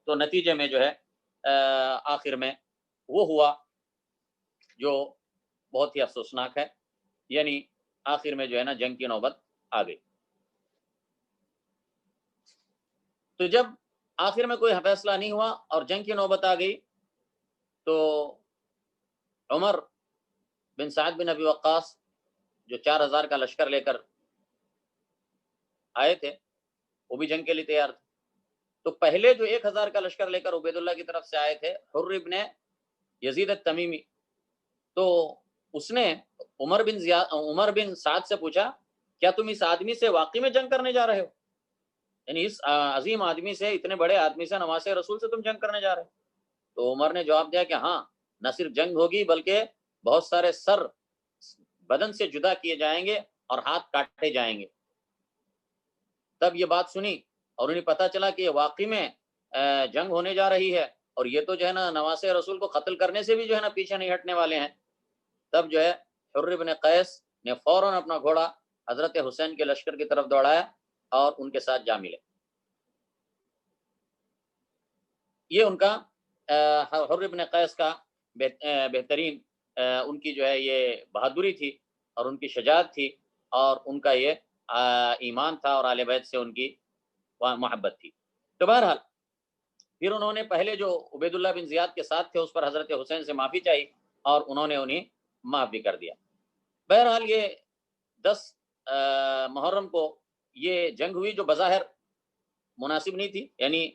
تو نتیجے میں جو ہے آخر میں وہ ہوا جو بہت ہی افسوسناک ہے، یعنی آخر میں جو ہے نا جنگ کی نوبت آ گئی. تو جب آخر میں کوئی فیصلہ نہیں ہوا اور جنگ کی نوبت آ گئی تو عمر بن سعد بن ابی وقاص جو 4000 کا لشکر لے کر آئے تھے وہ بھی جنگ کے لیے تیار تھے. تو پہلے جو 1000 کا لشکر لے کر عبید اللہ کی طرف سے آئے تھے حر ابن یزید التمیمی, تو اس نے عمر بن سعد سے پوچھا کیا تم اس آدمی سے واقعی میں جنگ کرنے جا رہے ہو؟ یعنی اس عظیم آدمی سے, اتنے بڑے آدمی سے, نواسہ رسول سے تم جنگ کرنے جا رہے ہو؟ تو عمر نے جواب دیا کہ ہاں, نہ صرف جنگ ہوگی بلکہ بہت سارے سر بدن سے جدا کیے جائیں گے اور ہاتھ کاٹے جائیں گے. تب یہ بات سنی اور انہیں پتا چلا کہ یہ واقعی میں جنگ ہونے جا رہی ہے اور یہ تو جو ہے نا نواسہ رسول کو قتل کرنے سے بھی جو ہے نا پیچھے نہیں ہٹنے والے ہیں. تب جو ہے حر بن قیس نے فوراً اپنا گھوڑا حضرت حسین کے لشکر کی طرف دوڑایا اور ان کے ساتھ جا ملے. یہ ان کا حر بن قیس کا بہترین ان کی جو ہے یہ بہادری تھی اور ان کی شجاعت تھی اور ان کا یہ ایمان تھا اور آل بیت سے ان کی محبت تھی. تو بہرحال پھر انہوں نے پہلے جو عبید اللہ بن زیاد کے ساتھ تھے اس پر حضرت حسین سے معافی چاہی اور انہوں نے انہیں معاف بھی کر دیا. بہرحال یہ 10 محرم کو یہ جنگ ہوئی جو بظاہر مناسب نہیں تھی, یعنی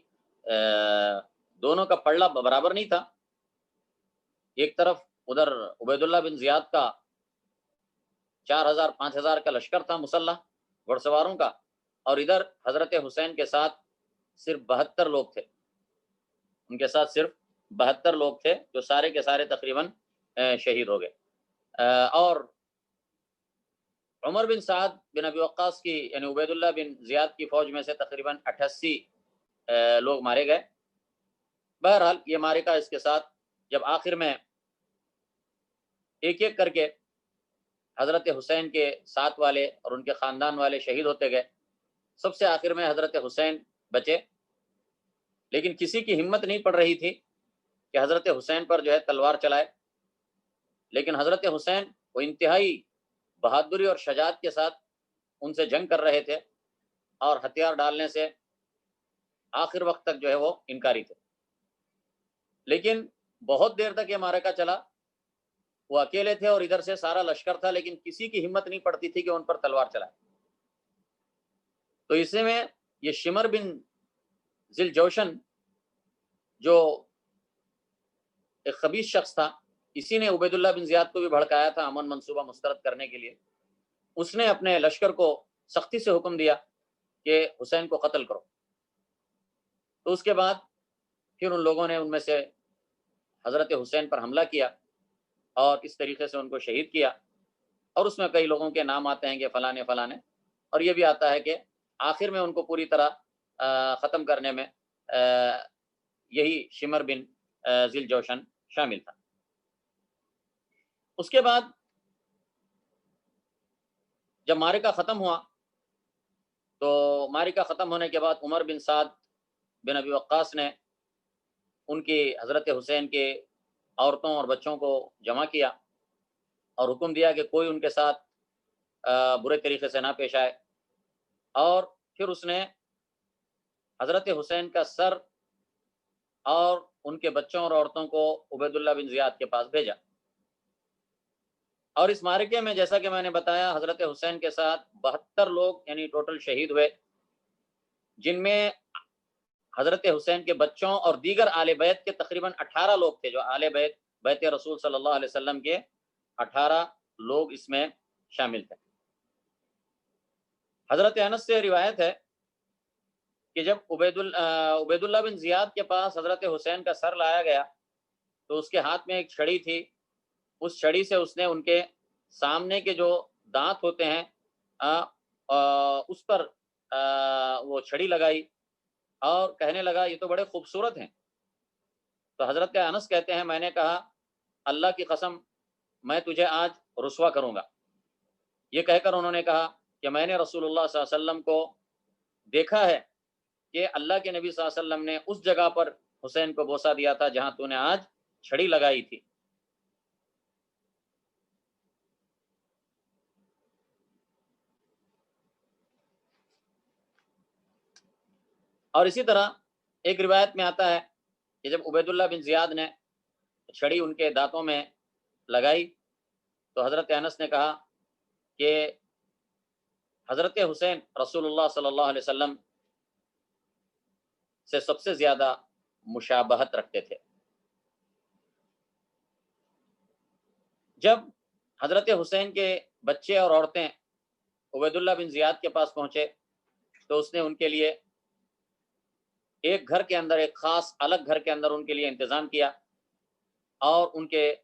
دونوں کا پلڑا برابر نہیں تھا. ایک طرف ادھر عبید اللہ بن زیاد کا 4000 5000 کا لشکر تھا مسلح گھڑ سواروں کا, اور ادھر حضرت حسین کے ساتھ صرف 72 لوگ تھے. ان کے ساتھ صرف 72 لوگ تھے جو سارے کے سارے تقریباً شہید ہو گئے. اور عمر بن سعد بن ابی وقاص کی یعنی عبید اللہ بن زیاد کی فوج میں سے تقریباً 88 لوگ مارے گئے. بہرحال یہ معرکہ اس کے ساتھ جب آخر میں ایک ایک کر کے حضرت حسین کے ساتھ والے اور ان کے خاندان والے شہید ہوتے گئے, سب سے آخر میں حضرت حسین بچے. لیکن کسی کی ہمت نہیں پڑ رہی تھی کہ حضرت حسین پر جو ہے تلوار چلائے. لیکن حضرت حسین وہ انتہائی بہادری اور شجاعت کے ساتھ ان سے جنگ کر رہے تھے اور ہتھیار ڈالنے سے آخر وقت تک جو ہے وہ انکاری تھے. لیکن بہت دیر تک یہ معرکہ چلا, وہ اکیلے تھے اور ادھر سے سارا لشکر تھا, لیکن کسی کی ہمت نہیں پڑتی تھی کہ ان پر تلوار چلائے. تو اسی میں یہ شمر بن ذل جوشن جو ایک خبیث شخص تھا, اسی نے عبید اللہ بن زیاد کو بھی بھڑکایا تھا امن منصوبہ مسترد کرنے کے لیے. اس نے اپنے لشکر کو سختی سے حکم دیا کہ حسین کو قتل کرو. تو اس کے بعد پھر ان لوگوں نے ان میں سے حضرت حسین پر حملہ کیا اور اس طریقے سے ان کو شہید کیا. اور اس میں کئی لوگوں کے نام آتے ہیں کہ فلانے فلانے, اور یہ بھی آتا ہے کہ آخر میں ان کو پوری طرح ختم کرنے میں یہی شمر بن ذل جوشن شامل تھا. اس کے بعد جب معرکہ ختم ہوا تو معرکہ ختم ہونے کے بعد عمر بن سعد بن ابی وقاص نے ان کی حضرت حسین کے عورتوں اور بچوں کو جمع کیا اور حکم دیا کہ کوئی ان کے ساتھ برے طریقے سے نہ پیش آئے. اور پھر اس نے حضرت حسین کا سر اور ان کے بچوں اور عورتوں کو عبید اللہ بن زیاد کے پاس بھیجا. اور اس معرکے میں جیسا کہ میں نے بتایا حضرت حسین کے ساتھ 72 لوگ یعنی ٹوٹل شہید ہوئے, جن میں حضرت حسین کے بچوں اور دیگر آل بیت کے تقریباً 18 لوگ تھے, جو آل بیت رسول صلی اللہ علیہ وسلم کے 18 لوگ اس میں شامل تھے. حضرت انس سے روایت ہے کہ جب عبید اللہ بن زیاد کے پاس حضرت حسین کا سر لایا گیا تو اس کے ہاتھ میں ایک چھڑی تھی. اس چھڑی سے اس نے ان کے سامنے کے جو دانت ہوتے ہیں اس پر وہ چھڑی لگائی اور کہنے لگا یہ تو بڑے خوبصورت ہیں. تو حضرت انس کہتے ہیں میں نے کہا اللہ کی قسم میں تجھے آج رسوا کروں گا. یہ کہہ کر انہوں نے کہا کہ میں نے رسول اللہ صلی اللہ علیہ وسلم کو دیکھا ہے کہ اللہ کے نبی صلی اللہ علیہ وسلم نے اس جگہ پر حسین کو بوسہ دیا تھا جہاں تو نے آج چھڑی لگائی تھی. اور اسی طرح ایک روایت میں آتا ہے کہ جب عبید اللہ بن زیاد نے چھڑی ان کے دانتوں میں لگائی تو حضرت انس نے کہا کہ حضرت حسین رسول اللہ صلی اللہ علیہ وسلم سے سب سے زیادہ مشابہت رکھتے تھے۔ جب حضرت حسین کے بچے اور عورتیں عبید اللہ بن زیاد کے پاس پہنچے تو اس نے ان کے لیے ایک گھر کے اندر، ایک خاص الگ گھر کے اندر ان کے لیے انتظام کیا اور ان کے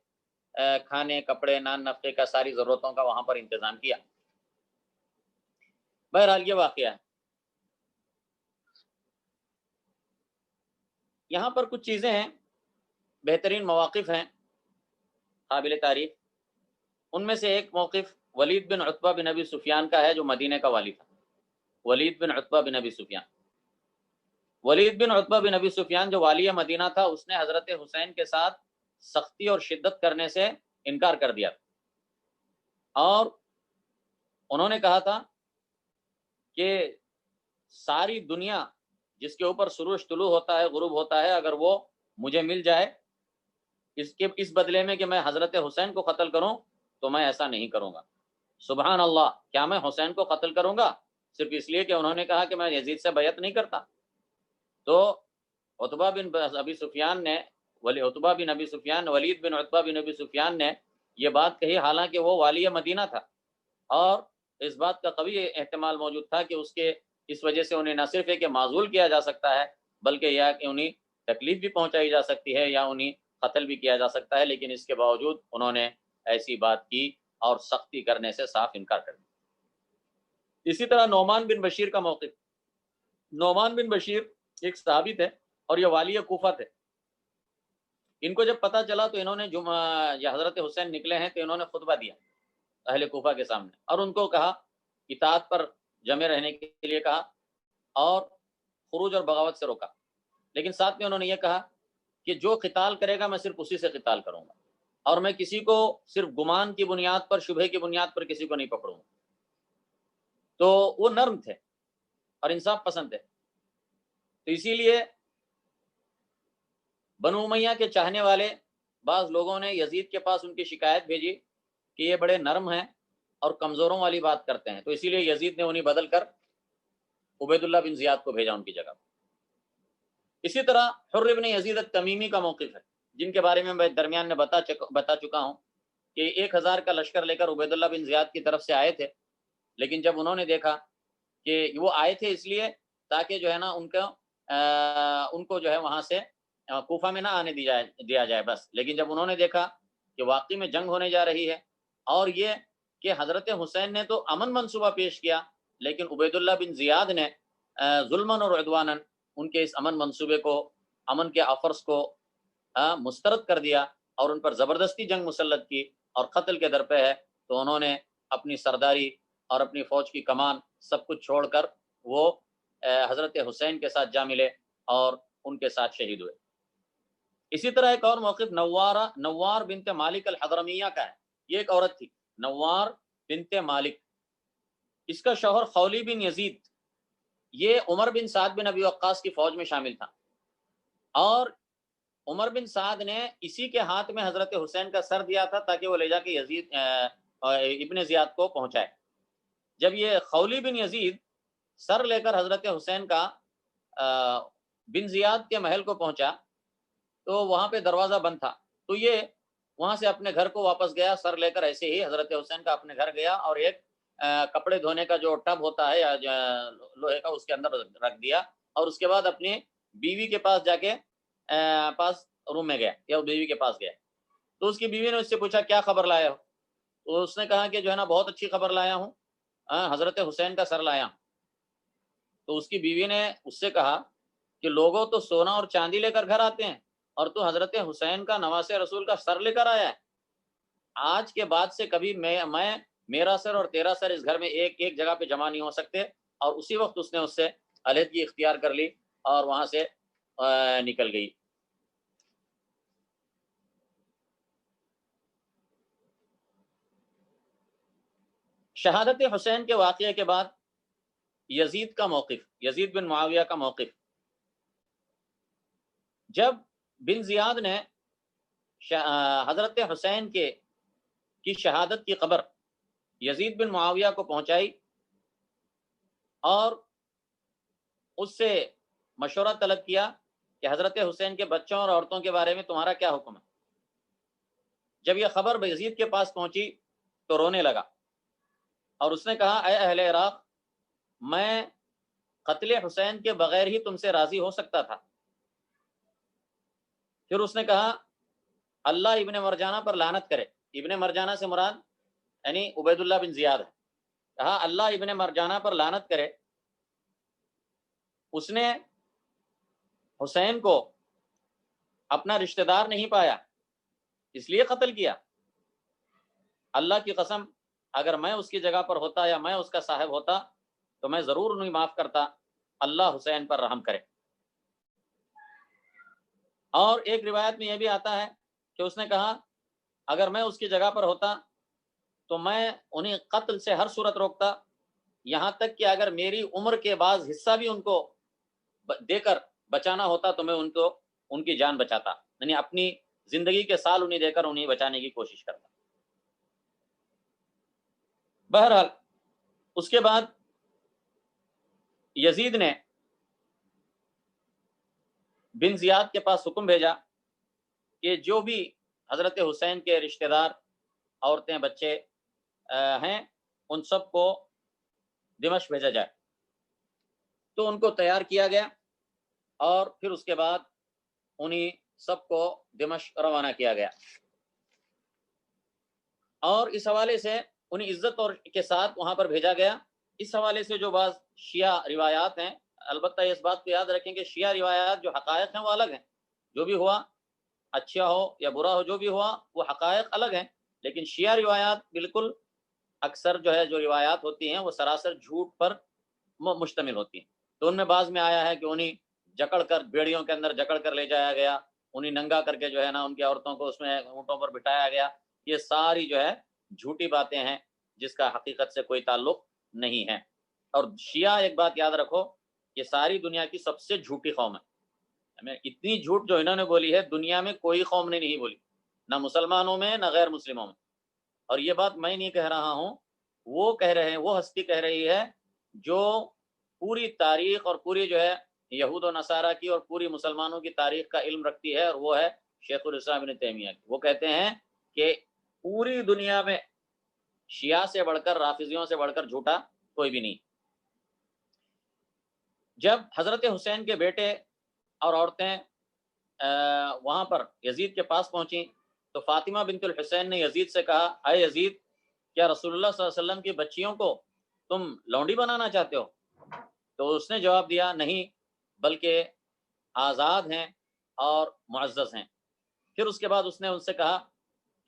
کھانے، کپڑے، نان نفقے کا، ساری ضرورتوں کا وہاں پر انتظام کیا۔ بہرحال یہ واقعہ ہے۔ یہاں پر کچھ چیزیں ہیں، بہترین مواقف ہیں قابل تعریف۔ ان میں سے ایک موقف ولید بن عتبہ بن ابی سفیان کا ہے جو مدینہ کا والی تھا۔ ولید بن عتبہ بن ابی سفیان، ولید بن عتبہ بن ابی سفیان جو والی مدینہ تھا، اس نے حضرت حسین کے ساتھ سختی اور شدت کرنے سے انکار کر دیا اور انہوں نے کہا تھا کہ ساری دنیا جس کے اوپر سروج طلوع ہوتا ہے، غروب ہوتا ہے، اگر وہ مجھے مل جائے اس بدلے میں کہ میں حضرت حسین کو قتل کروں تو میں ایسا نہیں کروں گا۔ سبحان اللہ، کیا میں حسین کو قتل کروں گا صرف اس لیے کہ انہوں نے کہا کہ میں یزید سے بیعت نہیں کرتا؟ تو عتبہ بن ابی سفیان نے عتبہ بن ابی سفیان، ولید بن عتبہ بن ابی سفیان نے یہ بات کہی، حالانکہ وہ والی مدینہ تھا اور اس بات کا قوی احتمال موجود تھا کہ اس وجہ سے انہیں نہ صرف ہے کہ معزول کیا جا سکتا ہے بلکہ یا کہ انہیں تکلیف بھی پہنچائی جا سکتی ہے یا انہیں قتل بھی کیا جا سکتا ہے، لیکن اس کے باوجود انہوں نے ایسی بات کی اور سختی کرنے سے صاف انکار کر دیا۔ اسی طرح نعمان بن بشیر کا موقف۔ نعمان بن بشیر ایک صحابی تھے اور یہ والی کوفہ تھے۔ ان کو جب پتہ چلا تو انہوں نے حضرت حسین نکلے ہیں تو انہوں نے خطبہ دیا اہل کوفہ کے سامنے اور ان کو کہا، اطاعت پر جمے رہنے کے لیے کہا اور خروج اور بغاوت سے روکا، لیکن ساتھ میں انہوں نے یہ کہا کہ جو قتال کرے گا میں صرف اسی سے قتال کروں گا اور میں کسی کو صرف گمان کی بنیاد پر، شبہ کی بنیاد پر کسی کو نہیں پکڑوں گا۔ تو وہ نرم تھے اور انصاف پسند تھے، تو اسی لیے بنو امیہ کے چاہنے والے بعض لوگوں نے یزید کے پاس ان کی شکایت بھیجی کہ یہ بڑے نرم ہیں اور کمزوروں والی بات کرتے ہیں، تو اسی لیے یزید نے انہیں بدل کر عبید اللہ بن زیاد کو بھیجا ان کی جگہ۔ اسی طرح حر بن یزید التمیمی کا موقف ہے، جن کے بارے میں درمیان میں بتا چکا ہوں کہ 1000 کا لشکر لے کر عبید اللہ بن زیاد کی طرف سے آئے تھے، لیکن جب انہوں نے دیکھا کہ وہ آئے تھے اس لیے تاکہ جو ہے نا ان کو جو ہے وہاں سے کوفہ میں نہ آنے دیا جائے بس، لیکن جب انہوں نے دیکھا کہ واقعی میں جنگ ہونے جا رہی ہے اور یہ کہ حضرت حسین نے تو امن منصوبہ پیش کیا لیکن عبید اللہ بن زیاد نے ظلماً اور عدواناً ان کے اس امن منصوبے کو، امن کے آفرز کو مسترد کر دیا اور ان پر زبردستی جنگ مسلط کی اور قتل کے در پہ ہے، تو انہوں نے اپنی سرداری اور اپنی فوج کی کمان سب کچھ چھوڑ کر وہ حضرت حسین کے ساتھ جا ملے اور ان کے ساتھ شہید ہوئے۔ اسی طرح ایک اور موقف نوار بنت مالک الحضرمیہ کا ہے۔ یہ ایک عورت تھی، نوار بنت مالک، اس کا شوہر خولی بن یزید، یہ عمر بن سعد بن ابی وقاص کی فوج میں شامل تھا اور عمر بن سعد نے اسی کے ہاتھ میں حضرت حسین کا سر دیا تھا تاکہ وہ لے جا کے یزید ابن زیاد کو پہنچائے۔ جب یہ خولی بن یزید سر لے کر حضرت حسین کا بن زیاد کے محل کو پہنچا تو وہاں پہ دروازہ بند تھا، تو یہ وہاں سے اپنے گھر کو واپس گیا سر لے کر، ایسے ہی حضرت حسین کا اپنے گھر گیا اور ایک کپڑے دھونے کا جو ٹب ہوتا ہے یا لوہے کا اس کے اندر رکھ دیا اور اس کے بعد اپنی بیوی کے پاس جا کے پاس روم میں گیا یا بیوی کے پاس گیا، تو اس کی بیوی نے اس سے پوچھا کیا خبر لایا ہو؟ تو اس نے کہا کہ جو ہے نا بہت اچھی خبر لایا ہوں، حضرت حسین کا سر لایا ہوں۔ تو اس کی بیوی نے اس سے کہا کہ لوگوں تو سونا اور چاندی لے کر گھر آتے ہیں اور تو حضرت حسین کا، نواز رسول کا سر لے کر آیا ہے۔ آج کے بعد سے کبھی میرا سر اور تیرا سر اس گھر میں ایک جگہ پہ جمع نہیں ہو سکتے، اور اسی وقت اس نے اس سے علیحدگی اختیار کر لی اور وہاں سے نکل گئی۔ شہادت حسین کے واقعے کے بعد یزید کا موقف، یزید بن معاویہ کا موقف۔ جب بن زیاد نے حضرت حسین کی شہادت کی خبر یزید بن معاویہ کو پہنچائی اور اس سے مشورہ طلب کیا کہ حضرت حسین کے بچوں اور عورتوں کے بارے میں تمہارا کیا حکم ہے، جب یہ خبر یزید کے پاس پہنچی تو رونے لگا اور اس نے کہا اے اہل عراق، میں قتل حسین کے بغیر ہی تم سے راضی ہو سکتا تھا۔ پھر اس نے کہا اللہ ابن مرجانہ پر لعنت کرے، ابن مرجانہ سے مراد یعنی عبید اللہ بن زیاد ہے، کہا اللہ ابن مرجانہ پر لعنت کرے، اس نے حسین کو اپنا رشتہ دار نہیں پایا اس لیے قتل کیا، اللہ کی قسم اگر میں اس کی جگہ پر ہوتا یا میں اس کا صاحب ہوتا تو میں ضرور انہیں معاف کرتا، اللہ حسین پر رحم کرے۔ اور ایک روایت میں یہ بھی آتا ہے کہ اس نے کہا اگر میں اس کی جگہ پر ہوتا تو میں انہیں قتل سے ہر صورت روکتا، یہاں تک کہ اگر میری عمر کے بعض حصہ بھی ان کو دے کر بچانا ہوتا تو میں ان کی جان بچاتا، یعنی اپنی زندگی کے سال انہیں دے کر انہیں بچانے کی کوشش کرتا۔ بہرحال اس کے بعد یزید نے بن زیاد کے پاس حکم بھیجا کہ جو بھی حضرت حسین کے رشتہ دار عورتیں بچے ہیں ان سب کو دمشق بھیجا جائے، تو ان کو تیار کیا گیا اور پھر اس کے بعد انہیں سب کو دمشق روانہ کیا گیا، اور اس حوالے سے انہیں عزت اور کے ساتھ وہاں پر بھیجا گیا۔ اس حوالے سے جو بعض شیعہ روایات ہیں، البتہ اس بات کو یاد رکھیں کہ شیعہ روایات جو حقائق ہیں وہ الگ ہیں، جو بھی ہوا اچھا ہو یا برا ہو، جو بھی ہوا وہ حقائق الگ ہیں، لیکن شیعہ روایات بالکل اکثر جو ہے جو روایات ہوتی ہیں وہ سراسر جھوٹ پر مشتمل ہوتی ہیں۔ تو ان میں بعض میں آیا ہے کہ انہیں جکڑ کر بیڑیوں کے اندر جکڑ کر لے جایا گیا، انہیں ننگا کر کے جو ہے نا ان کی عورتوں کو اس میں اونٹوں پر بٹھایا گیا، یہ ساری جو ہے جھوٹی باتیں ہیں جس کا حقیقت سے کوئی تعلق نہیں ہے۔ اور شیعہ ایک بات یاد رکھو، یہ ساری دنیا کی سب سے جھوٹی قوم ہے، اتنی جھوٹ جو انہوں نے بولی ہے دنیا میں کوئی قوم نے نہیں بولی، نہ مسلمانوں میں نہ غیر مسلموں میں۔ اور یہ بات میں نہیں کہہ رہا ہوں، وہ کہہ رہے ہیں، وہ ہستی کہہ رہی ہے جو پوری تاریخ اور پوری جو ہے یہود و نصارہ کی اور پوری مسلمانوں کی تاریخ کا علم رکھتی ہے، اور وہ ہے شیخ الاسلام ابن تیمیہ کی۔ وہ کہتے ہیں کہ پوری دنیا میں شیعہ سے بڑھ کر رافضیوں سے بڑھ کر جھوٹا کوئی بھی نہیں۔ جب حضرت حسین کے بیٹے اور عورتیں وہاں پر یزید کے پاس پہنچی تو فاطمہ بنت الحسین نے یزید سے کہا اے یزید، کیا رسول اللہ صلی اللہ علیہ وسلم کی بچیوں کو تم لونڈی بنانا چاہتے ہو؟ تو اس نے جواب دیا نہیں، بلکہ آزاد ہیں اور معزز ہیں۔ پھر اس کے بعد اس نے ان سے کہا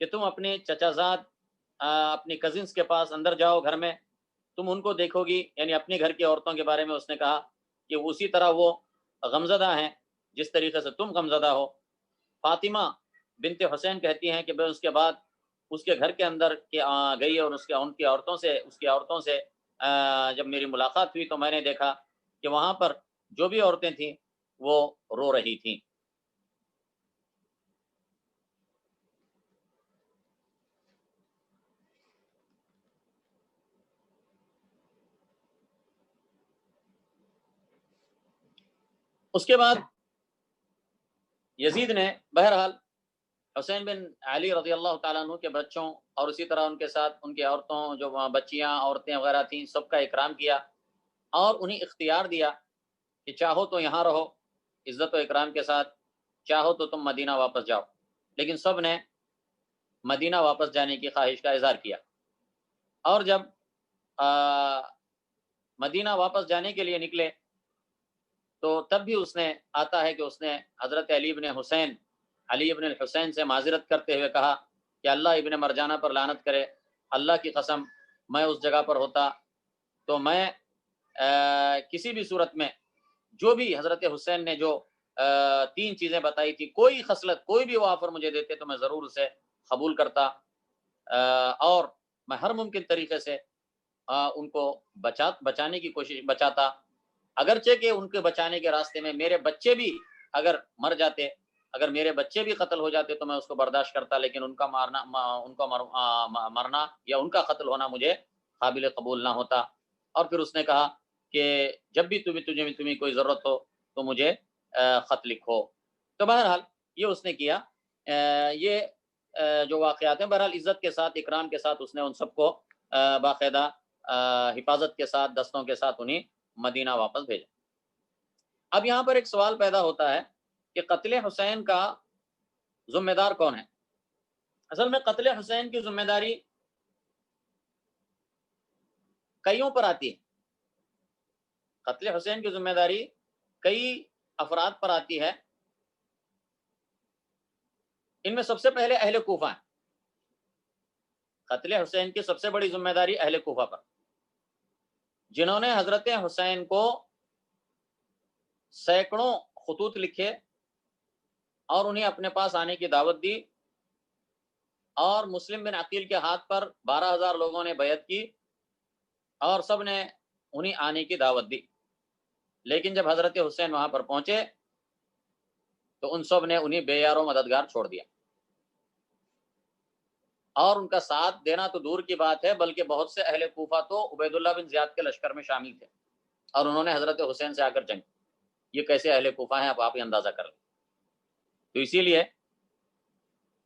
کہ تم اپنے چچا زاد اپنی کزنس کے پاس اندر جاؤ گھر میں، تم ان کو دیکھو گی، یعنی اپنی گھر کی عورتوں کے بارے میں اس نے کہا کہ اسی طرح وہ غمزدہ ہیں جس طریقے سے تم غمزدہ ہو۔ فاطمہ بنت حسین کہتی ہیں کہ میں اس کے بعد اس کے گھر کے اندر گئی اور ان کی عورتوں سے جب میری ملاقات ہوئی تو میں نے دیکھا کہ وہاں پر جو بھی عورتیں تھیں وہ رو رہی تھیں۔ اس کے بعد یزید نے بہرحال حسین بن علی رضی اللہ تعالیٰ عنہ کے بچوں اور اسی طرح ان کے ساتھ ان کی عورتوں جو بچیاں عورتیں وغیرہ تھیں سب کا اکرام کیا اور انہیں اختیار دیا کہ چاہو تو یہاں رہو عزت و اکرام کے ساتھ، چاہو تو تم مدینہ واپس جاؤ، لیکن سب نے مدینہ واپس جانے کی خواہش کا اظہار کیا۔ اور جب مدینہ واپس جانے کے لیے نکلے تو تب بھی اس نے آتا ہے کہ اس نے حضرت علی ابن الحسین سے معذرت کرتے ہوئے کہا کہ اللہ ابن مرجانہ پر لعنت کرے، اللہ کی قسم میں اس جگہ پر ہوتا تو میں کسی بھی صورت میں جو بھی حضرت حسین نے جو 3 چیزیں بتائی تھی، کوئی خصلت کوئی بھی وہ آفر مجھے دیتے تو میں ضرور اسے قبول کرتا اور میں ہر ممکن طریقے سے ان کو بچانے کی کوشش بچاتا، اگرچہ کہ ان کے بچانے کے راستے میں میرے بچے بھی اگر مر جاتے، اگر میرے بچے بھی قتل ہو جاتے تو میں اس کو برداشت کرتا، لیکن ان کا مرنا یا ان کا قتل ہونا مجھے قابل قبول نہ ہوتا۔ اور پھر اس نے کہا کہ جب بھی تمہیں کوئی ضرورت ہو تو مجھے خط لکھو۔ تو بہرحال یہ اس نے کیا۔ یہ جو واقعات ہیں بہرحال عزت کے ساتھ، اکرام کے ساتھ اس نے ان سب کو باقاعدہ حفاظت کے ساتھ، دستوں کے ساتھ انہیں مدینہ واپس بھیجا۔ اب یہاں پر ایک سوال پیدا ہوتا ہے کہ قتل حسین کا ذمہ دار کون ہے؟ اصل میں قتل حسین کی ذمہ داری کئیوں پر آتی ہے۔ قتل حسین کی ذمہ داری کئی افراد پر آتی ہے۔ ان میں سب سے پہلے اہل کوفہ ہیں۔ قتل حسین کی سب سے بڑی ذمہ داری اہل کوفہ پر، جنہوں نے حضرت حسین کو سینکڑوں خطوط لکھے اور انہیں اپنے پاس آنے کی دعوت دی، اور مسلم بن عقیل کے ہاتھ پر 12,000 لوگوں نے بیعت کی اور سب نے انہیں آنے کی دعوت دی۔ لیکن جب حضرت حسین وہاں پر پہنچے تو ان سب نے انہیں بے یار و مددگار چھوڑ دیا، اور ان کا ساتھ دینا تو دور کی بات ہے، بلکہ بہت سے اہل کوفہ تو عبید اللہ بن زیاد کے لشکر میں شامل تھے اور انہوں نے حضرت حسین سے آ کر جنگ۔ یہ کیسے اہل کوفہ ہیں آپ ہی اندازہ کر لیں۔ تو اسی لیے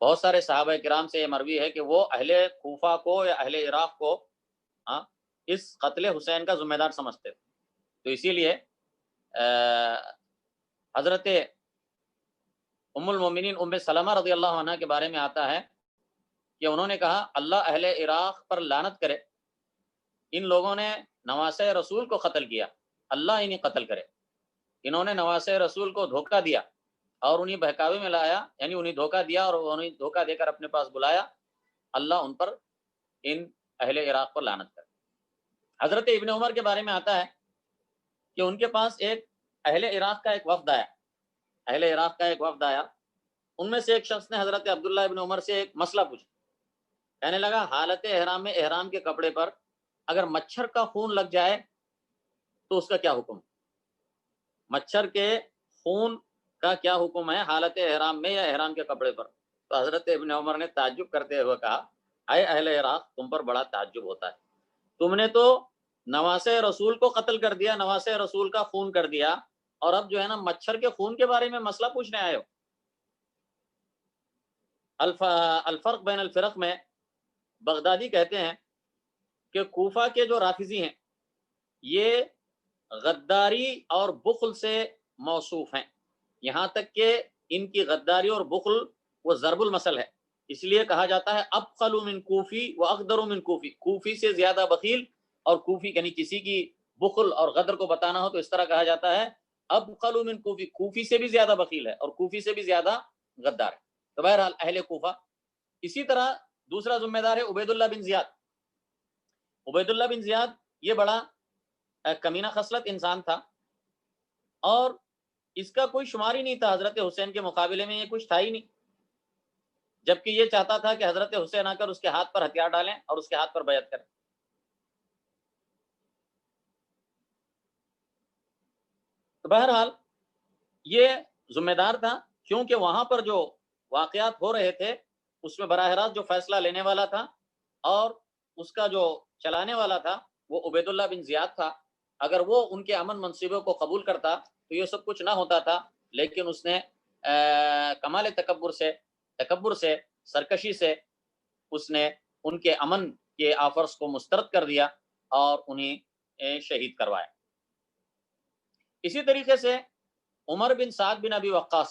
بہت سارے صحابہ کرام سے یہ مروی ہے کہ وہ اہل کوفہ کو یا اہل عراق کو اس قتل حسین کا ذمہ دار سمجھتے تھے۔ تو اسی لیے حضرت ام المومنین ام سلمہ رضی اللہ عنہ کے بارے میں آتا ہے کہ انہوں نے کہا اللہ اہل عراق پر لعنت کرے، ان لوگوں نے نواسہ رسول کو قتل کیا، اللہ انہیں قتل کرے۔ انہوں نے نواسہ رسول کو دھوکہ دیا اور انہیں بہکاوے میں لایا، یعنی انہیں دھوکہ دیا اور انہیں دھوکہ دے کر اپنے پاس بلایا، اللہ ان پر، ان اہل عراق پر لعنت کرے۔ حضرت ابن عمر کے بارے میں آتا ہے کہ ان کے پاس ایک اہل عراق کا ایک وفد آیا، اہل عراق کا ایک وفد آیا۔ ان میں سے ایک شخص نے حضرت عبداللہ ابن عمر سے ایک مسئلہ پوچھا، کہنے لگا حالت احرام میں احرام کے کپڑے پر اگر مچھر کا خون لگ جائے تو اس کا کیا حکم؟ مچھر کے خون کا کیا حکم ہے حالت احرام میں یا احرام کے کپڑے پر؟ تو حضرت ابن عمر نے تعجب کرتے ہوئے کہا اے اہل عراق، تم پر بڑا تعجب ہوتا ہے، تم نے تو نواسہ رسول کو قتل کر دیا، نواسہ رسول کا خون کر دیا، اور اب جو ہے نا مچھر کے خون کے بارے میں مسئلہ پوچھنے آئے ہو۔ الفرق بین الفرق میں بغدادی کہتے ہیں کہ کوفہ کے جو رافضی ہیں یہ غداری اور بخل سے موصوف ہیں، یہاں تک کہ ان کی غداری اور بخل وہ ضرب المثل ہے، اس لیے کہا جاتا ہے ابخل من کوفی و اقدر من کوفی، کوفی سے زیادہ بخیل، اور کوفی یعنی کسی کی بخل اور غدر کو بتانا ہو تو اس طرح کہا جاتا ہے ابخل من کوفی، کوفی سے بھی زیادہ بخیل ہے اور کوفی سے بھی زیادہ غدار ہے۔ تو بہرحال اہل کوفہ۔ اسی طرح دوسرا ذمہ دار ہے عبید اللہ بن زیاد۔ عبید اللہ بن زیاد یہ بڑا کمینہ خصلت انسان تھا اور اس کا کوئی شمار ہی نہیں تھا، حضرت حسین کے مقابلے میں یہ کچھ تھا ہی نہیں، جبکہ یہ چاہتا تھا کہ حضرت حسین آ کر اس کے ہاتھ پر ہتھیار ڈالیں اور اس کے ہاتھ پر بیعت کریں۔ تو بہرحال یہ ذمہ دار تھا، کیونکہ وہاں پر جو واقعات ہو رہے تھے اس میں براہ راست جو فیصلہ لینے والا تھا اور اس کا جو چلانے والا تھا وہ عبید اللہ بن زیاد تھا۔ اگر وہ ان کے امن منصوبوں کو قبول کرتا تو یہ سب کچھ نہ ہوتا تھا، لیکن اس نے کمال تکبر سے سرکشی سے اس نے ان کے امن کے آفرز کو مسترد کر دیا اور انہیں شہید کروایا۔ اسی طریقے سے عمر بن سعد بن ابی وقاص،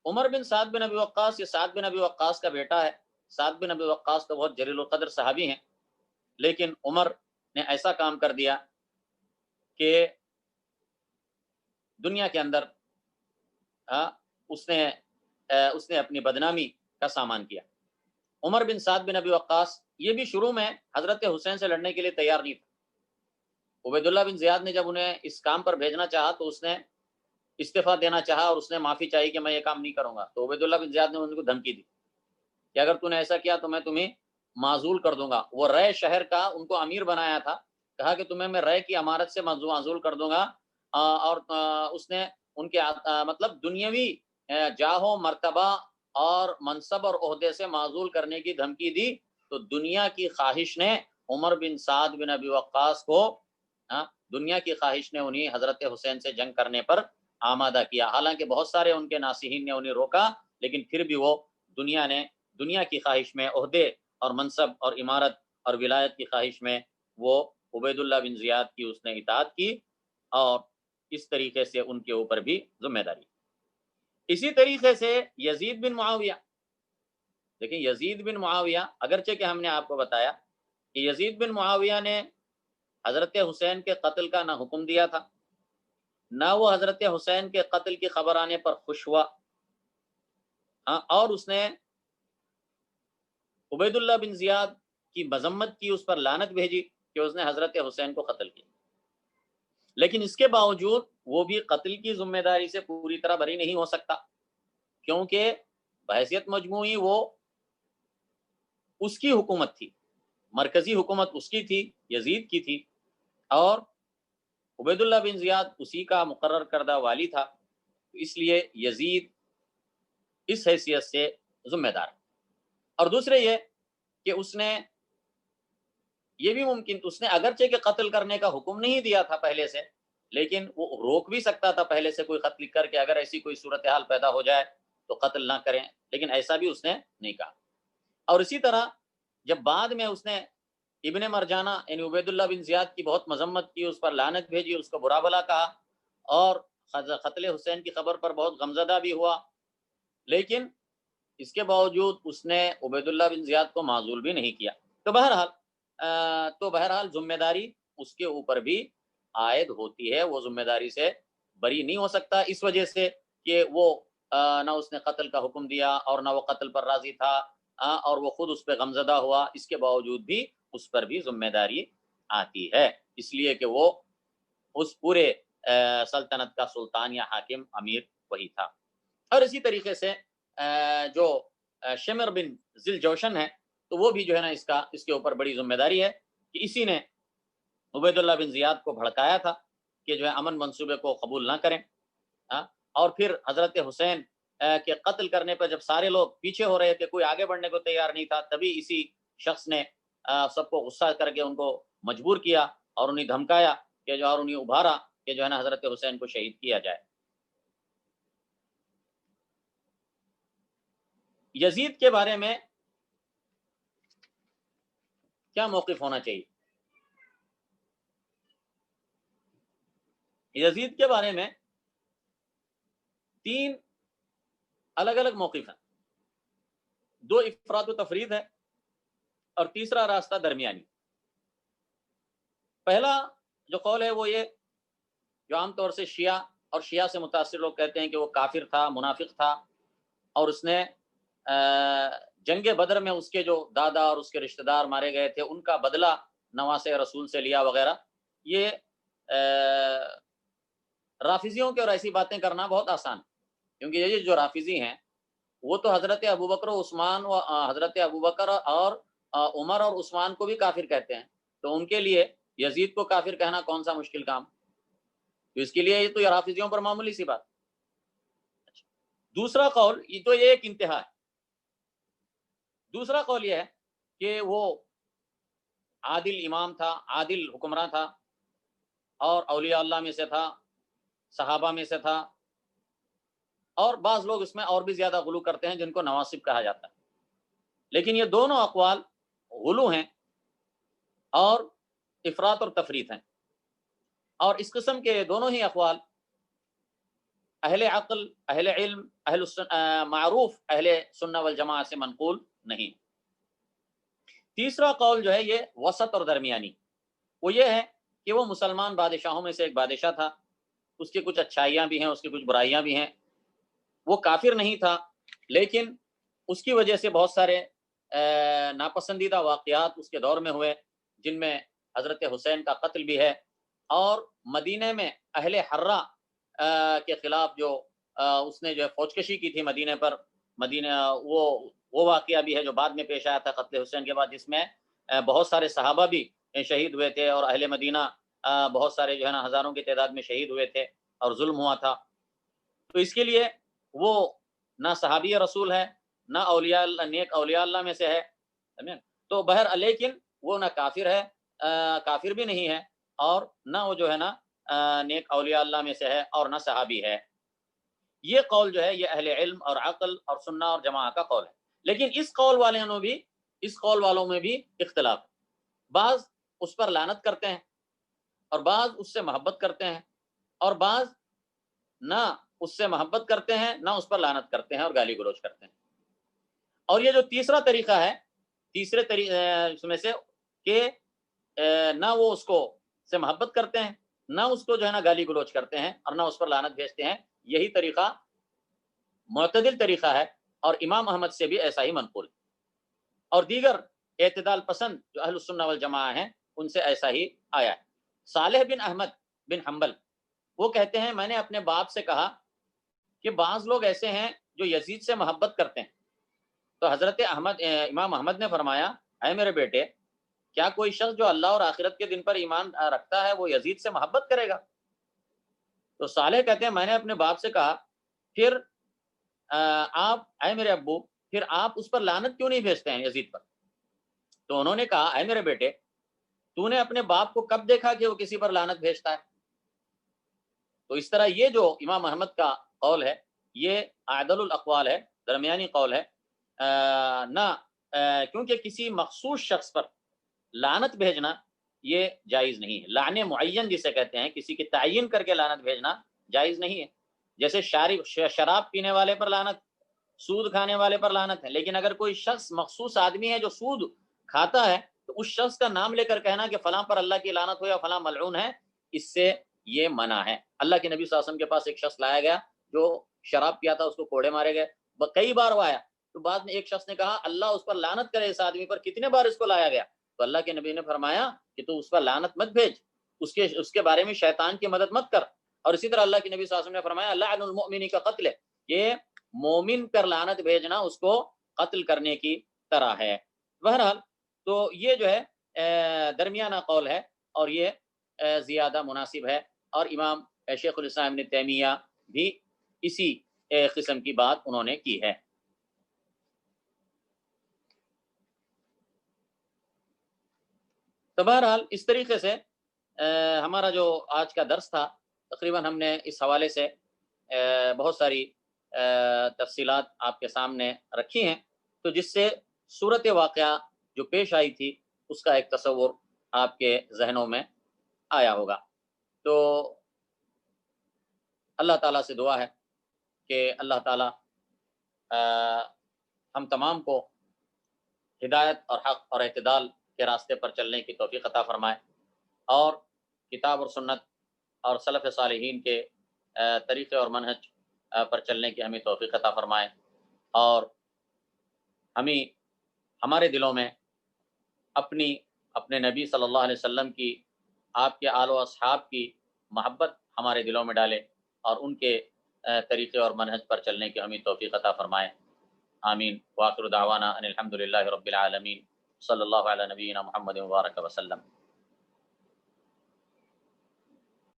عمر بن سعد بن ابی وقاص یہ سعد بن ابی وقاص کا بیٹا ہے۔ سعد بن ابی وقاص تو بہت جلیل القدر صحابی ہیں، لیکن عمر نے ایسا کام کر دیا کہ دنیا کے اندر اس نے اپنی بدنامی کا سامان کیا۔ عمر بن سعد بن ابی وقاص یہ بھی شروع میں حضرت حسین سے لڑنے کے لیے تیار نہیں تھا۔ عبید اللہ بن زیاد نے جب انہیں اس کام پر بھیجنا چاہا تو اس نے استعفیٰ دینا چاہا اور اس نے معافی چاہی کہ میں یہ کام نہیں کروں گا، تو عبید اللہ بن زیاد نے ان کو دھمکی دی کہ اگر تو نے ایسا کیا تو میں تمہیں معزول کر دوں گا۔ وہ رے شہر کا ان کو امیر بنایا تھا، کہا کہ تمہیں میں رے کی امارت سے معزول کر دوں گا، اور اس نے ان کے مطلب دنیاوی جاہ و مرتبہ اور منصب اور عہدے سے معزول کرنے کی دھمکی دی، تو دنیا کی خواہش نے عمر بن سعد بن ابی وقاص کو دنیا کی خواہش نے انہیں حضرت حسین سے جنگ کرنے پر آمادہ کیا. حالانکہ بہت سارے ان کے ناصحین نے انہیں روکا، لیکن پھر بھی وہ دنیا کی خواہش میں، عہدے اور منصب اور عمارت اور ولایت کی خواہش میں وہ عبید اللہ بن زیاد کی اس نے اطاعت کی، اور اس طریقے سے ان کے اوپر بھی ذمہ داری. اسی طریقے سے یزید بن معاویہ، لیکن یزید بن معاویہ اگرچہ کہ ہم نے آپ کو بتایا کہ یزید بن معاویہ نے حضرت حسین کے قتل کا نہ حکم دیا تھا، نہ وہ حضرت حسین کے قتل کی خبر آنے پر خوش ہوا، اور اس نے عبید اللہ بن زیاد کی مذمت کی، اس پر لعنت بھیجی کہ اس نے حضرت حسین کو قتل کیا. لیکن اس کے باوجود وہ بھی قتل کی ذمہ داری سے پوری طرح بری نہیں ہو سکتا، کیونکہ بحیثیت مجموعی وہ اس کی حکومت تھی، مرکزی حکومت اس کی تھی، یزید کی تھی، اور عبید اللہ بن زیاد اسی کا مقرر کردہ والی تھا. اس لیے یزید اس حیثیت سے ذمہ دار. اور دوسرے یہ کہ اس نے یہ بھی ممکن، اس نے اگرچہ کہ قتل کرنے کا حکم نہیں دیا تھا پہلے سے، لیکن وہ روک بھی سکتا تھا پہلے سے کوئی خط لکھ کر کے اگر ایسی کوئی صورتحال پیدا ہو جائے تو قتل نہ کریں، لیکن ایسا بھی اس نے نہیں کہا. اور اسی طرح جب بعد میں اس نے ابن مرجانہ یعنی عبید اللہ بن زیاد کی بہت مذمت کی، اس پر لعنت بھیجی، اس کو برا بھلا کہا، اور قتل حسین کی خبر پر بہت غمزدہ بھی ہوا، لیکن اس کے باوجود اس نے عبید اللہ بن زیاد کو معزول بھی نہیں کیا. تو بہرحال ذمہ داری اس کے اوپر بھی عائد ہوتی ہے، وہ ذمہ داری سے بری نہیں ہو سکتا، اس وجہ سے کہ وہ نہ اس نے قتل کا حکم دیا اور نہ وہ قتل پر راضی تھا، اور وہ خود اس پہ غمزدہ ہوا، اس کے باوجود بھی اس پر بھی ذمہ داری آتی ہے، اس لیے کہ وہ اس پورے سلطنت کا سلطان یا حاکم امیر وہی تھا. اور اسی طریقے سے جو شمر بن ذی الجوشن ہے، تو وہ بھی جو ہے نا اس کے اوپر بڑی ذمہ داری ہے کہ اسی نے عبید اللہ بن زیاد کو بھڑکایا تھا کہ جو ہے امن منصوبے کو قبول نہ کریں، اور پھر حضرت حسین کے قتل کرنے پر جب سارے لوگ پیچھے ہو رہے تھے، کوئی آگے بڑھنے کو تیار نہیں تھا، تبھی اسی شخص نے سب کو غصہ کر کے ان کو مجبور کیا اور انہیں دھمکایا کہ جو، اور انہیں ابھارا کہ جو ہے نا حضرت حسین کو شہید کیا جائے. یزید کے بارے میں کیا موقف ہونا چاہیے؟ یزید کے بارے میں 3 الگ الگ موقف ہیں، 2 افراط و تفرید ہے اور تیسرا راستہ درمیانی. پہلا جو قول ہے وہ یہ، جو عام طور سے شیعہ اور شیعہ سے متاثر لوگ کہتے ہیں کہ وہ کافر تھا، منافق تھا، اور اس نے جنگ بدر میں اس کے جو دادا اور اس کے رشتہ دار مارے گئے تھے ان کا بدلہ نواسے رسول سے لیا وغیرہ. یہ رافضیوں کے اور ایسی باتیں کرنا بہت آسان، کیونکہ یہ جو رافضی ہیں وہ تو حضرت ابوبکر و عثمان و حضرت ابوبکر اور عمر اور عثمان کو بھی کافر کہتے ہیں، تو ان کے لیے یزید کو کافر کہنا کون سا مشکل کام؟ تو اس کے لیے یہ تو رافضیوں پر معمولی سی بات. دوسرا قول یہ تو یہ ایک انتہا ہے. دوسرا قول یہ ہے کہ وہ عادل امام تھا، عادل حکمراں تھا، اور اولیاء اللہ میں سے تھا، صحابہ میں سے تھا، اور بعض لوگ اس میں اور بھی زیادہ غلو کرتے ہیں جن کو نواسب کہا جاتا ہے. لیکن یہ دونوں اقوال غلو ہیں اور افراط اور تفریط ہیں، اور اس قسم کے دونوں ہی اقوال اہل عقل، اہل علم، معروف اہل سنہ والجماعہ سے منقول نہیں. تیسرا قول جو ہے یہ وسط اور درمیانی، وہ یہ ہے کہ وہ مسلمان بادشاہوں میں سے ایک بادشاہ تھا، اس کی کچھ اچھائیاں بھی ہیں، اس کی کچھ برائیاں بھی ہیں، وہ کافر نہیں تھا، لیکن اس کی وجہ سے بہت سارے ناپسندیدہ واقعات اس کے دور میں ہوئے، جن میں حضرت حسین کا قتل بھی ہے، اور مدینہ میں اہل حرہ کے خلاف جو اس نے جو ہے فوج کشی کی تھی مدینہ پر، مدینہ وہ واقعہ بھی ہے جو بعد میں پیش آیا تھا قتل حسین کے بعد، جس میں بہت سارے صحابہ بھی شہید ہوئے تھے، اور اہل مدینہ بہت سارے جو ہے نا ہزاروں کی تعداد میں شہید ہوئے تھے اور ظلم ہوا تھا. تو اس کے لیے وہ نہ صحابی رسول ہے، نہ اولیاء اللہ، نیک اولیاء اللہ میں سے ہے، سمجھے؟ تو بہر لیکن وہ نہ کافر ہے، کافر بھی نہیں ہے، اور نہ وہ جو ہے نا نیک اولیاء اللہ میں سے ہے، اور نہ صحابی ہے۔ یہ قول جو ہے یہ اہل علم اور عقل اور سنہ اور جماع کا قول ہے۔ لیکن اس قول والوں میں بھی اختلاف ہے۔ بعض اس پر لعنت کرتے ہیں، اور بعض اس سے محبت کرتے ہیں، اور بعض نہ اس سے محبت کرتے ہیں نہ اس پر لعنت کرتے ہیں اور گالی گلوچ کرتے ہیں۔ اور یہ جو تیسرا طریقہ ہے، تیسرے طریقے میں سے کہ نہ وہ اس کو سے محبت کرتے ہیں، نہ اس کو جو ہے نا گالی گلوچ کرتے ہیں، اور نہ اس پر لعنت بھیجتے ہیں، یہی طریقہ معتدل طریقہ ہے، اور امام احمد سے بھی ایسا ہی منقول ہے، اور دیگر اعتدال پسند جو اہل السنہ والجماعہ ہیں ان سے ایسا ہی آیا ہے۔ صالح بن احمد بن حنبل وہ کہتے ہیں میں نے اپنے باپ سے کہا کہ بعض لوگ ایسے ہیں جو یزید سے محبت کرتے ہیں، تو حضرت امام احمد نے فرمایا اے میرے بیٹے، کیا کوئی شخص جو اللہ اور آخرت کے دن پر ایمان رکھتا ہے وہ یزید سے محبت کرے گا؟ تو صالح کہتے ہیں میں نے اپنے باپ سے کہا پھر آپ اے میرے ابو، پھر آپ اس پر لعنت کیوں نہیں بھیجتے ہیں یزید پر؟ تو انہوں نے کہا اے میرے بیٹے، تو نے اپنے باپ کو کب دیکھا کہ وہ کسی پر لعنت بھیجتا ہے؟ تو اس طرح یہ جو امام احمد کا قول ہے یہ اعدل الاقوال ہے، درمیانی قول ہے، نہ کیونکہ کسی مخصوص شخص پر لعنت بھیجنا یہ جائز نہیں ہے۔ لعن معین جسے کہتے ہیں، کسی کی تعین کر کے لعنت بھیجنا جائز نہیں ہے۔ جیسے شراب پینے والے پر لعنت، سود کھانے والے پر لعنت ہے، لیکن اگر کوئی شخص مخصوص آدمی ہے جو سود کھاتا ہے تو اس شخص کا نام لے کر کہنا کہ فلاں پر اللہ کی لعنت ہو یا فلاں ملعون ہے، اس سے یہ منع ہے۔ اللہ کے نبی صلی اللہ علیہ وسلم کے پاس ایک شخص لایا گیا جو شراب پیا تھا، اس کو کوڑے مارے گئے، کئی بار وہ آیا، تو بعد میں ایک شخص نے کہا اللہ اس پر لعنت کرے اس آدمی پر، کتنے بار اس کو لایا گیا؟ تو اللہ کے نبی نے فرمایا کہ تو اس پر لعنت مت بھیج، اس کے بارے میں شیطان کی مدد مت کر۔ اور اسی طرح اللہ کے نبی صلی اللہ علیہ وسلم نے فرمایا لعن المؤمن کا قتل، کہ مومن پر لعنت بھیجنا اس کو قتل کرنے کی طرح ہے۔ بہرحال تو یہ جو ہے درمیانہ قول ہے، اور یہ زیادہ مناسب ہے، اور امام شیخ الاسلام ابن تیمیہ بھی اسی قسم کی بات انہوں نے کی ہے۔ تو بہرحال اس طریقے سے ہمارا جو آج کا درس تھا تقریباً ہم نے اس حوالے سے بہت ساری تفصیلات آپ کے سامنے رکھی ہیں، تو جس سے صورت واقعہ جو پیش آئی تھی اس کا ایک تصور آپ کے ذہنوں میں آیا ہوگا۔ تو اللہ تعالیٰ سے دعا ہے کہ اللہ تعالیٰ ہم تمام کو ہدایت اور حق اور اعتدال کے راستے پر چلنے کی توفیق عطا فرمائے، اور کتاب اور سنت اور سلف صالحین کے طریقے اور منہج پر چلنے کی ہمیں توفیق عطا فرمائے، اور ہمیں ہمارے دلوں میں اپنے نبی صلی اللہ علیہ وسلم کی، آپ کے آل و اصحاب کی محبت ہمارے دلوں میں ڈالے، اور ان کے طریقے اور منہج پر چلنے کی ہمیں توفیق عطا فرمائے۔ آمین۔ وآخر دعوانا ان الحمد للہ رب العالمین، صلی اللہ علی نبینا محمد وبارک وسلم۔